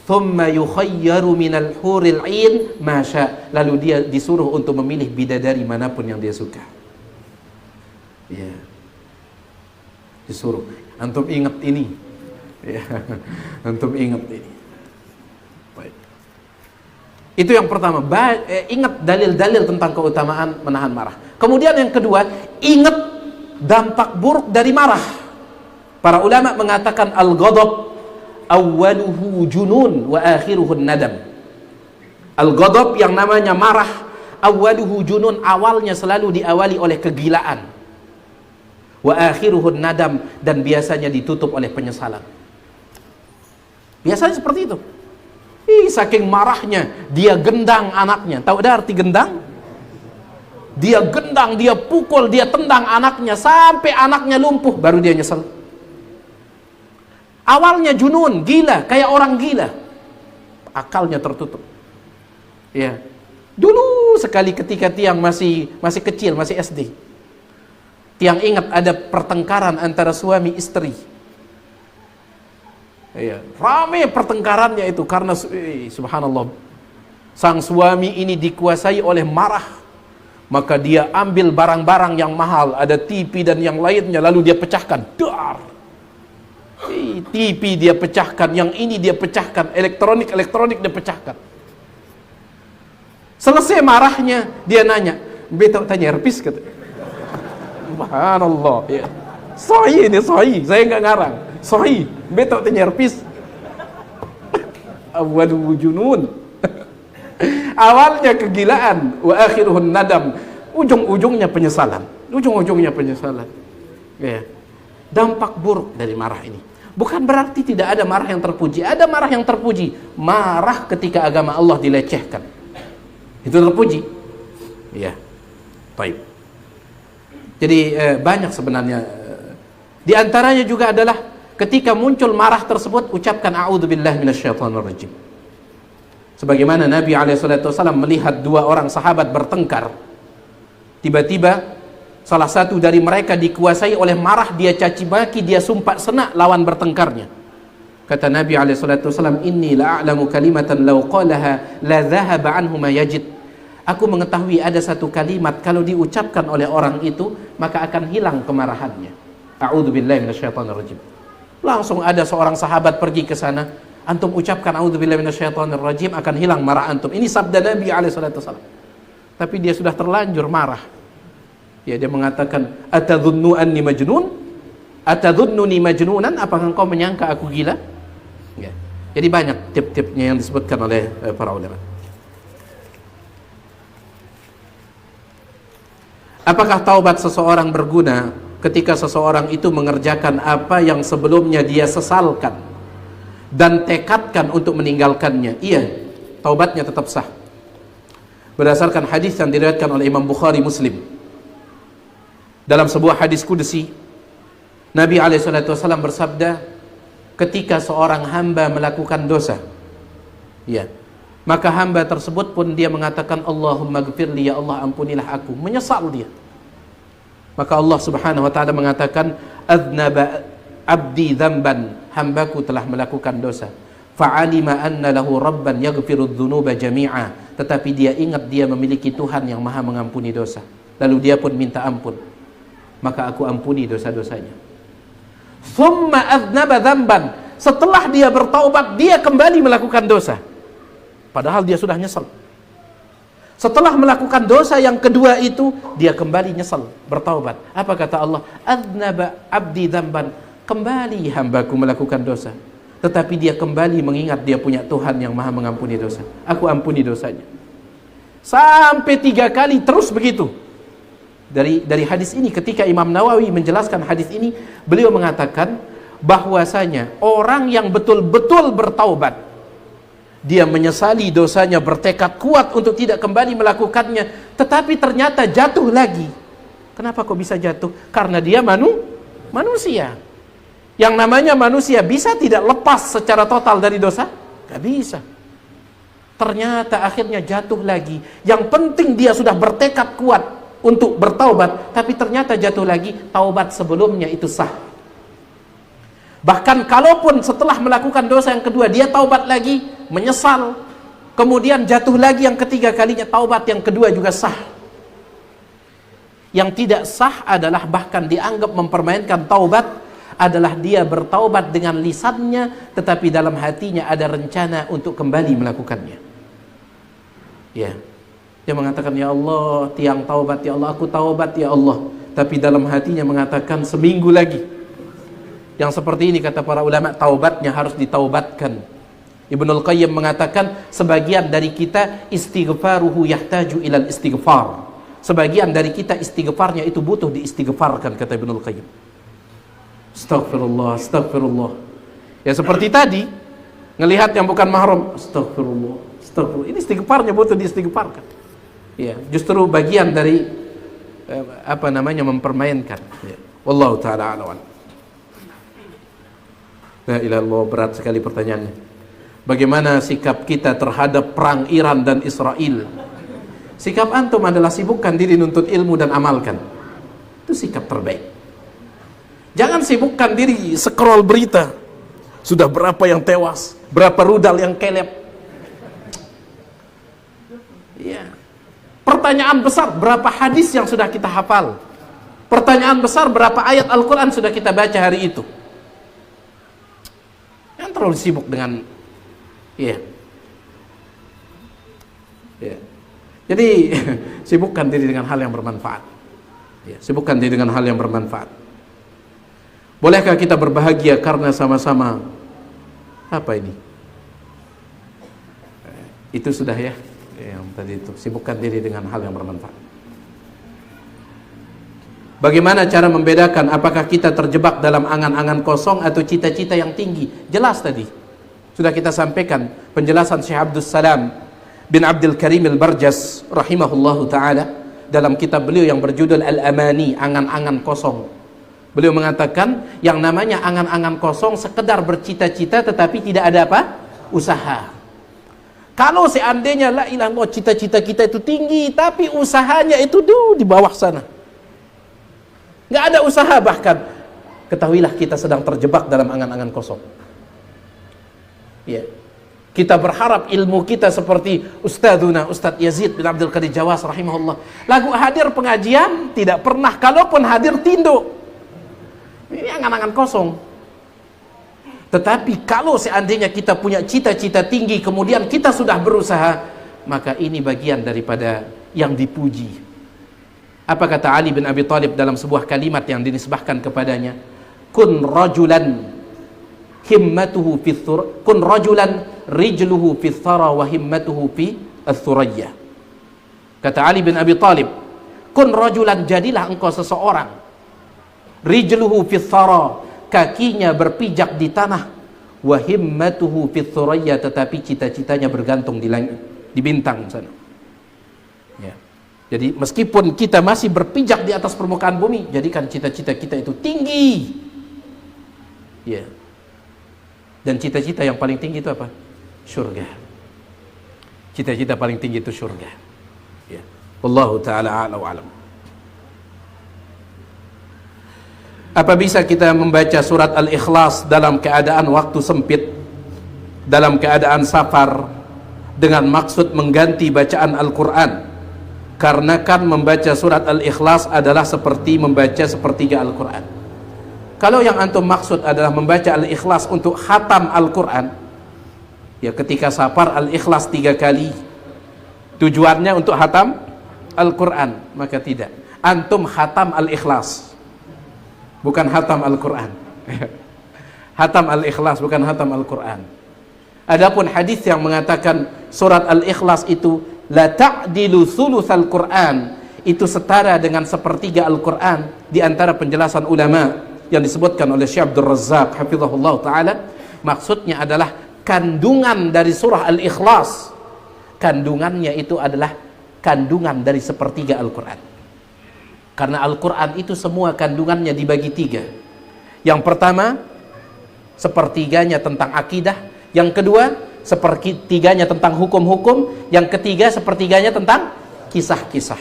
Thumma yukhayyaru minal huril 'ain ma syaa, lalu dia disuruh untuk memilih bidadari manapun yang dia suka. Ya. Disuruh. Antum ingat ini. Ya. Antum ingat ini. Baik. Itu yang pertama. Ingat dalil-dalil tentang keutamaan menahan marah. Kemudian yang kedua, ingat dampak buruk dari marah. Para ulama mengatakan al-ghadab awwaluhu junun wa akhiruhu nadam. Al-ghadab yang namanya marah, awwaluhu junun, awalnya selalu diawali oleh kegilaan. Wa akhiruhu nadam, dan biasanya ditutup oleh penyesalan. Biasanya seperti itu. Saking marahnya dia gendang anaknya. Tahu ada arti gendang? Dia gendang, dia pukul, dia tendang anaknya sampai anaknya lumpuh, baru dia nyesel. Awalnya junun, gila, kayak orang gila. Akalnya tertutup. Ya. Dulu sekali ketika Tiang masih kecil, masih SD. Tiang ingat ada pertengkaran antara suami istri. Ya, rame pertengkarannya itu karena subhanallah, sang suami ini dikuasai oleh marah. Maka dia ambil barang-barang yang mahal, ada TV dan yang lainnya, lalu dia pecahkan. Dar. TV dia pecahkan, yang ini dia pecahkan, elektronik dia pecahkan. Selesai marahnya, dia nanya, "Beto tanya herpes," kata. Subhanallah, ya. Sahih ini, sahih, saya nggak ngarang. Sahih, beto tanya herpes. Awwaluhu junun. Awalnya kegilaan, wa akhiruhun nadam, ujung-ujungnya penyesalan. Ujung-ujungnya penyesalan. Ya. Dampak buruk dari marah ini. Bukan berarti tidak ada marah yang terpuji. Ada marah yang terpuji. Marah ketika agama Allah dilecehkan, itu terpuji. Ya. Baik. Jadi banyak sebenarnya. Di antaranya juga adalah ketika muncul marah tersebut, ucapkan a'udzubillahi minasyaitonirrajim. Sebagaimana Nabi SAW melihat dua orang sahabat bertengkar. Tiba-tiba salah satu dari mereka dikuasai oleh marah, dia caci maki, dia sumpah senak lawan bertengkarnya. Kata Nabi SAW, "Inni la'alamu kalimatan law qalaha la dhahaba anhu ma yajid." Aku mengetahui ada satu kalimat kalau diucapkan oleh orang itu maka akan hilang kemarahannya. A'udzubillahi minasyaitonirrajim. Langsung ada seorang sahabat pergi ke sana, "Antum ucapkan a'udzubillahi minasyaitonirrajim, akan hilang marah antum." Ini sabda Nabi SAW. Tapi dia sudah terlanjur marah. Ya, dia mengatakan, "Atadhunnu anni majnun? Atadhunnuni majnunan? Apakah engkau menyangka aku gila?" Ya. Jadi banyak tip-tipnya yang disebutkan oleh para ulama. Apakah taubat seseorang berguna ketika seseorang itu mengerjakan apa yang sebelumnya dia sesalkan dan tekadkan untuk meninggalkannya? Iya, taubatnya tetap sah. Berdasarkan hadis yang diriwayatkan oleh Imam Bukhari, Muslim. Dalam sebuah hadis qudsi, Nabi SAW bersabda, ketika seorang hamba melakukan dosa, ya, maka hamba tersebut pun dia mengatakan, "Allahumma gfirli, ya Allah ampunilah aku." Menyesal dia. Maka Allah Subhanahu wa ta'ala mengatakan, "Adznaba abdi dzamban," hambaku telah melakukan dosa. "Fa'alima anna lahu rabban yaghfirudz dzunuba jami'a." Tetapi dia ingat dia memiliki Tuhan yang Maha mengampuni dosa. Lalu dia pun minta ampun. Maka aku ampuni dosa-dosanya. "Tsumma adznaba dzamban." Setelah dia bertaubat, dia kembali melakukan dosa. Padahal dia sudah nyesel. Setelah melakukan dosa yang kedua itu, dia kembali nyesel, bertaubat. Apa kata Allah? "Adznaba abdi dzamban." Kembali hambaku melakukan dosa. Tetapi dia kembali mengingat dia punya Tuhan yang Maha mengampuni dosa. Aku ampuni dosanya. Sampai 3 kali terus begitu. Dari hadis ini, ketika Imam Nawawi menjelaskan hadis ini, beliau mengatakan bahwasanya orang yang betul-betul bertaubat, dia menyesali dosanya, bertekad kuat untuk tidak kembali melakukannya, tetapi ternyata jatuh lagi. Kenapa kok bisa jatuh? Karena dia manusia. Yang namanya manusia bisa tidak lepas secara total dari dosa? Gak bisa. Ternyata akhirnya jatuh lagi. Yang penting dia sudah bertekad kuat untuk bertaubat, tapi ternyata jatuh lagi, taubat sebelumnya itu sah. Bahkan kalaupun setelah melakukan dosa yang kedua dia taubat lagi, menyesal, kemudian jatuh lagi yang ketiga kalinya, taubat yang kedua juga sah. Yang tidak sah adalah bahkan dianggap mempermainkan taubat adalah dia bertaubat dengan lisannya, tetapi dalam hatinya ada rencana untuk kembali melakukannya. Ya, dia mengatakan, ya Allah, tiang taubat, ya Allah, aku taubat ya Allah, tapi dalam hatinya mengatakan seminggu lagi. Yang seperti ini kata para ulama, taubatnya harus ditaubatkan. Ibnul Qayyim mengatakan, sebagian dari kita istighfaruhu yahtaju ilal istighfar. Sebagian dari kita istighfarnya itu butuh diistighfarkan, kata Ibnul Qayyim. Astagfirullah, astagfirullah. Ya seperti tadi, ngelihat yang bukan mahram, astagfirullah, astagfirullah. Ini istighfarnya butuh diistighfarkan. Ya, justru bagian dari mempermainkan. Ya. Wallahu taala a'lam. La ilaha illallah, berat sekali pertanyaannya. Bagaimana sikap kita terhadap perang Iran dan Israel? Sikap antum adalah sibukkan diri nuntut ilmu dan amalkan. Itu sikap terbaik. Jangan sibukkan diri scroll berita. Sudah berapa yang tewas, berapa rudal yang kelep. Ya. Pertanyaan besar, berapa hadis yang sudah kita hafal? Pertanyaan besar, berapa ayat Al-Quran sudah kita baca hari itu? Yang terlalu sibuk dengan Jadi sibukkan diri dengan hal yang bermanfaat. Ya, sibukkan diri dengan hal yang bermanfaat. Bolehkah kita berbahagia karena sama-sama apa ini? Itu sudah ya, yang tadi itu, sibukkan diri dengan hal yang bermanfaat. Bagaimana cara membedakan apakah kita terjebak dalam angan-angan kosong atau cita-cita yang tinggi? Jelas tadi sudah kita sampaikan penjelasan Syekh Abdus Salam bin Abdul Karim Al-Barjas rahimahullahu taala dalam kitab beliau yang berjudul Al-Amani, angan-angan kosong. Beliau mengatakan yang namanya angan-angan kosong sekedar bercita-cita tetapi tidak ada apa? Usaha. Kalau seandainya la ilaha illallah, cita-cita kita itu tinggi tapi usahanya itu di bawah sana, nggak ada usaha, bahkan ketahuilah kita sedang terjebak dalam angan-angan kosong. Ya. Kita berharap ilmu kita seperti Ustadzuna Ustadz Yazid bin Abdul Qadir Jawas rahimahullah, lagu hadir pengajian tidak pernah, kalaupun hadir tinduk. Ini angan-angan kosong. Tetapi kalau seandainya kita punya cita-cita tinggi kemudian kita sudah berusaha, maka ini bagian daripada yang dipuji. Apa kata Ali bin Abi Thalib dalam sebuah kalimat yang dinisbahkan kepadanya? Kun rajulan himmatuhu fi kun rajulan rijluhu fi thara wa himmatuhu fi ats-thuraya. Kata Ali bin Abi Thalib, kun rajulan, jadilah engkau seseorang, rijluhu fi thara, kakinya berpijak di tanah, wa himmatuhu fi ats-thuraya, tetapi cita-citanya bergantung di langit, di bintang sana. Ya. Jadi meskipun kita masih berpijak di atas permukaan bumi, jadikan cita-cita kita itu tinggi. Ya. Dan cita-cita yang paling tinggi itu apa? Surga. Cita-cita paling tinggi itu surga. Ya. Wallahu taala a'la wa alam. Apa bisa kita membaca surat Al-Ikhlas dalam keadaan waktu sempit, dalam keadaan safar, dengan maksud mengganti bacaan Al-Quran? Karena kan membaca surat Al-Ikhlas adalah seperti membaca sepertiga Al-Quran. Kalau yang antum maksud adalah membaca Al-Ikhlas untuk khatam Al-Quran, ya ketika safar Al-Ikhlas 3 kali, tujuannya untuk khatam Al-Quran, maka tidak. Antum khatam Al-Ikhlas, bukan hatam Al-Quran. Hatam Al-Ikhlas, bukan hatam Al-Quran. Adapun hadis yang mengatakan surat Al-Ikhlas itu la ta'dilu thulutsal Quran, itu setara dengan sepertiga Al-Quran, di antara penjelasan ulama yang disebutkan oleh Syekh Abdul Razzaq hafizahullah taala, maksudnya adalah kandungan dari surah Al-Ikhlas, kandungannya itu adalah kandungan dari sepertiga Al-Quran. Karena Al-Quran itu semua kandungannya dibagi 3. Yang pertama, sepertiganya tentang akidah. Yang kedua, sepertiganya tentang hukum-hukum, yang ketiga sepertiganya tentang kisah-kisah.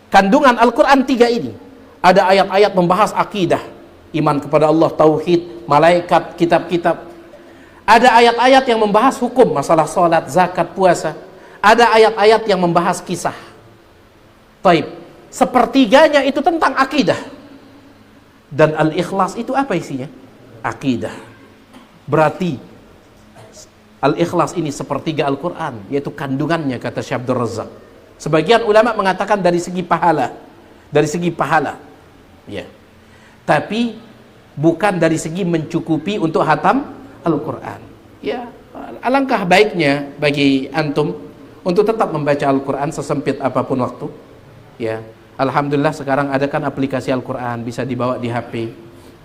Kandungan Al-Quran 3 ini, ada ayat-ayat membahas akidah, iman kepada Allah, tauhid, malaikat, kitab-kitab. Ada ayat-ayat yang membahas hukum, masalah sholat, zakat, puasa. Ada ayat-ayat yang membahas kisah. Taib, sepertiganya itu tentang akidah. Dan Al-Ikhlas itu apa isinya? Akidah. Berarti Al-Ikhlas ini sepertiga Al-Quran, yaitu kandungannya, kata Syekh Abdul Razak. Sebagian ulama mengatakan dari segi pahala, ya. Tapi bukan dari segi mencukupi untuk hatam Al-Quran. Ya, alangkah baiknya bagi antum untuk tetap membaca Al-Quran sesempit apapun waktu. Ya, alhamdulillah sekarang ada kan aplikasi Al-Quran bisa dibawa di HP.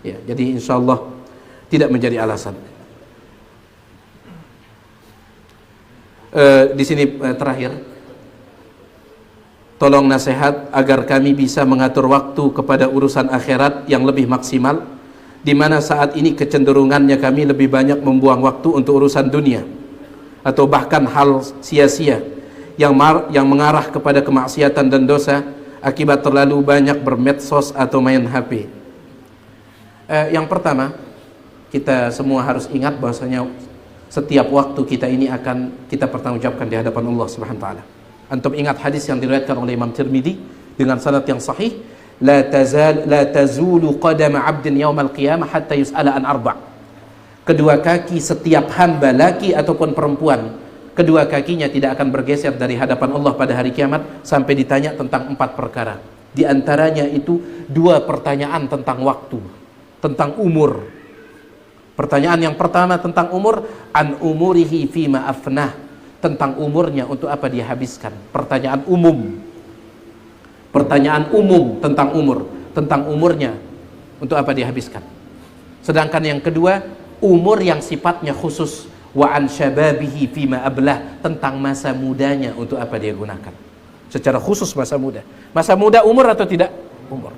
Ya, jadi insyaallah tidak menjadi alasan. Di sini terakhir, tolong nasihat agar kami bisa mengatur waktu kepada urusan akhirat yang lebih maksimal, di mana saat ini kecenderungannya kami lebih banyak membuang waktu untuk urusan dunia atau bahkan hal sia-sia yang mengarah kepada kemaksiatan dan dosa akibat terlalu banyak bermedsos atau main HP. Yang pertama, kita semua harus ingat bahwasanya setiap waktu kita ini akan kita pertanggungjawabkan di hadapan Allah Subhanahu wa taala. Antum ingat hadis yang diriwayatkan oleh Imam Tirmidzi dengan sanad yang sahih, la tazulu qadama 'abdin yaumal qiyamah hatta yus'ala an arba'. Kedua kaki setiap hamba laki ataupun perempuan, kedua kakinya tidak akan bergeser dari hadapan Allah pada hari kiamat sampai ditanya tentang 4 perkara. Di antaranya itu 2 pertanyaan tentang waktu, tentang umur. Pertanyaan yang pertama tentang umur, an umurihi fima afnah, tentang umurnya untuk apa dia habiskan. Pertanyaan umum tentang umur, tentang umurnya untuk apa dia habiskan. Sedangkan yang kedua, umur yang sifatnya khusus, wa an syababihi fima ablah, tentang masa mudanya untuk apa dia gunakan. Secara khusus masa muda. Masa muda umur atau tidak? Umur.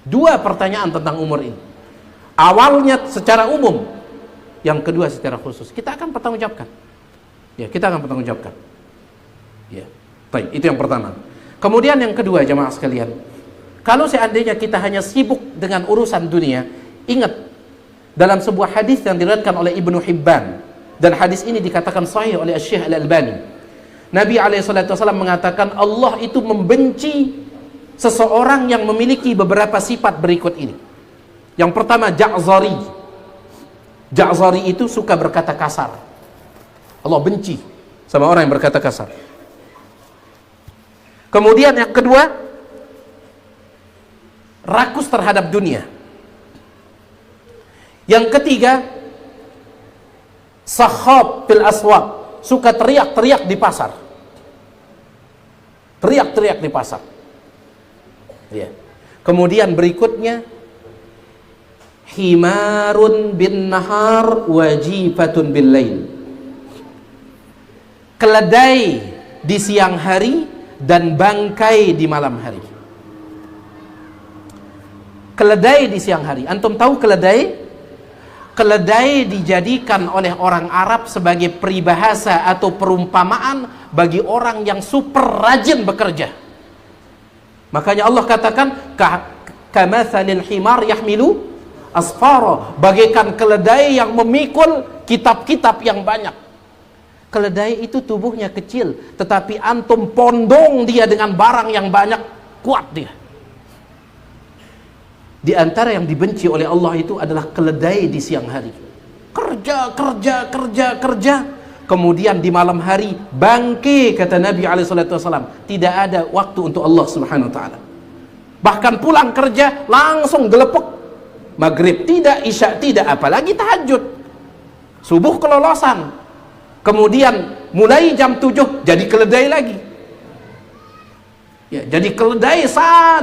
2 pertanyaan tentang umur ini. Awalnya secara umum, yang kedua secara khusus. Kita akan pertanggungjawabkan. Ya, kita akan pertanggungjawabkan. Ya, baik, itu yang pertama. Kemudian yang kedua, jamaah sekalian, kalau seandainya kita hanya sibuk dengan urusan dunia, ingat dalam sebuah hadis yang diriwayatkan oleh Ibnu Hibban, dan hadis ini dikatakan sahih oleh Syekh Al-Albani. Nabi SAW mengatakan Allah itu membenci seseorang yang memiliki beberapa sifat berikut ini. Yang pertama, Ja'zari. Ja'zari itu suka berkata kasar. Allah benci sama orang yang berkata kasar. Kemudian yang kedua, rakus terhadap dunia. Yang ketiga, sakhab fil aswaq, suka teriak-teriak di pasar. Teriak-teriak di pasar. Ya. Kemudian berikutnya, himarun bin nahar wajifatun bil lail, keledai di siang hari dan bangkai di malam hari. Keledai di siang hari, antum tahu keledai? Keledai dijadikan oleh orang Arab sebagai peribahasa atau perumpamaan bagi orang yang super rajin bekerja. Makanya Allah katakan kamatsalil himar yahmilu asfara, bagaikan keledai yang memikul kitab-kitab yang banyak. Keledai itu tubuhnya kecil, tetapi antum pondong dia dengan barang yang banyak, kuat dia. Di antara yang dibenci oleh Allah itu adalah keledai di siang hari. Kerja, kemudian di malam hari bangke, kata Nabi SAW, tidak ada waktu untuk Allah Subhanahu wa taala. Bahkan pulang kerja langsung gelepek. Maghrib tidak, isya tidak, apalagi tahajud. Subuh kelolosan. Kemudian mulai jam 7 jadi keledai lagi. Ya, jadi keledai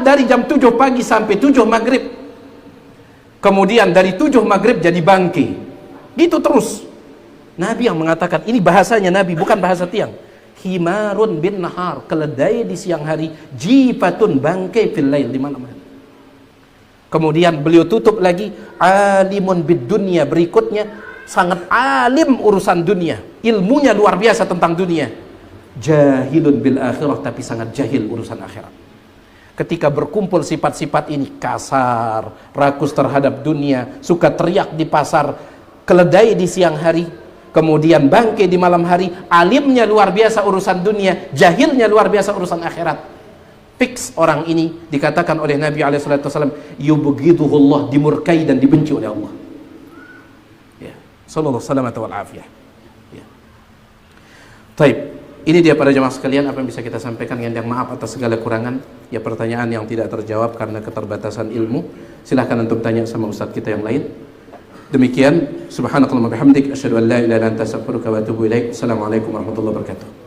dari jam 7 pagi sampai 7 maghrib. Kemudian dari 7 maghrib jadi bangke. Gitu terus. Nabi yang mengatakan, ini bahasanya Nabi, bukan bahasa tiang. Himarun bin nahar, keledai di siang hari, jifatun, bangke fil lail, di malam hari. Kemudian beliau tutup lagi, alimun bid dunya, berikutnya sangat alim urusan dunia, ilmunya luar biasa tentang dunia, jahilun bil akhirah, tapi sangat jahil urusan akhirat. Ketika berkumpul sifat-sifat ini, kasar, rakus terhadap dunia, suka teriak di pasar, keledai di siang hari, kemudian bangke di malam hari, alimnya luar biasa urusan dunia, jahilnya luar biasa urusan akhirat. Fix orang ini dikatakan oleh Nabi SAW, yubghiduhullah, dimurkai dan dibenci oleh Allah. Ya, sallallahu salamata wal afiyah. Ya. Taib, ini dia para jemaah sekalian apa yang bisa kita sampaikan. Yang maaf atas segala kurangan. Ya, pertanyaan yang tidak terjawab karena keterbatasan ilmu, silahkan untuk tanya sama ustadz kita yang lain. Demikian, subhanakallahumma bihamdik, asyhadu an la ilaha illa anta, astaghfiruka wa atubu ilaik. Assalamualaikum warahmatullahi wabarakatuh.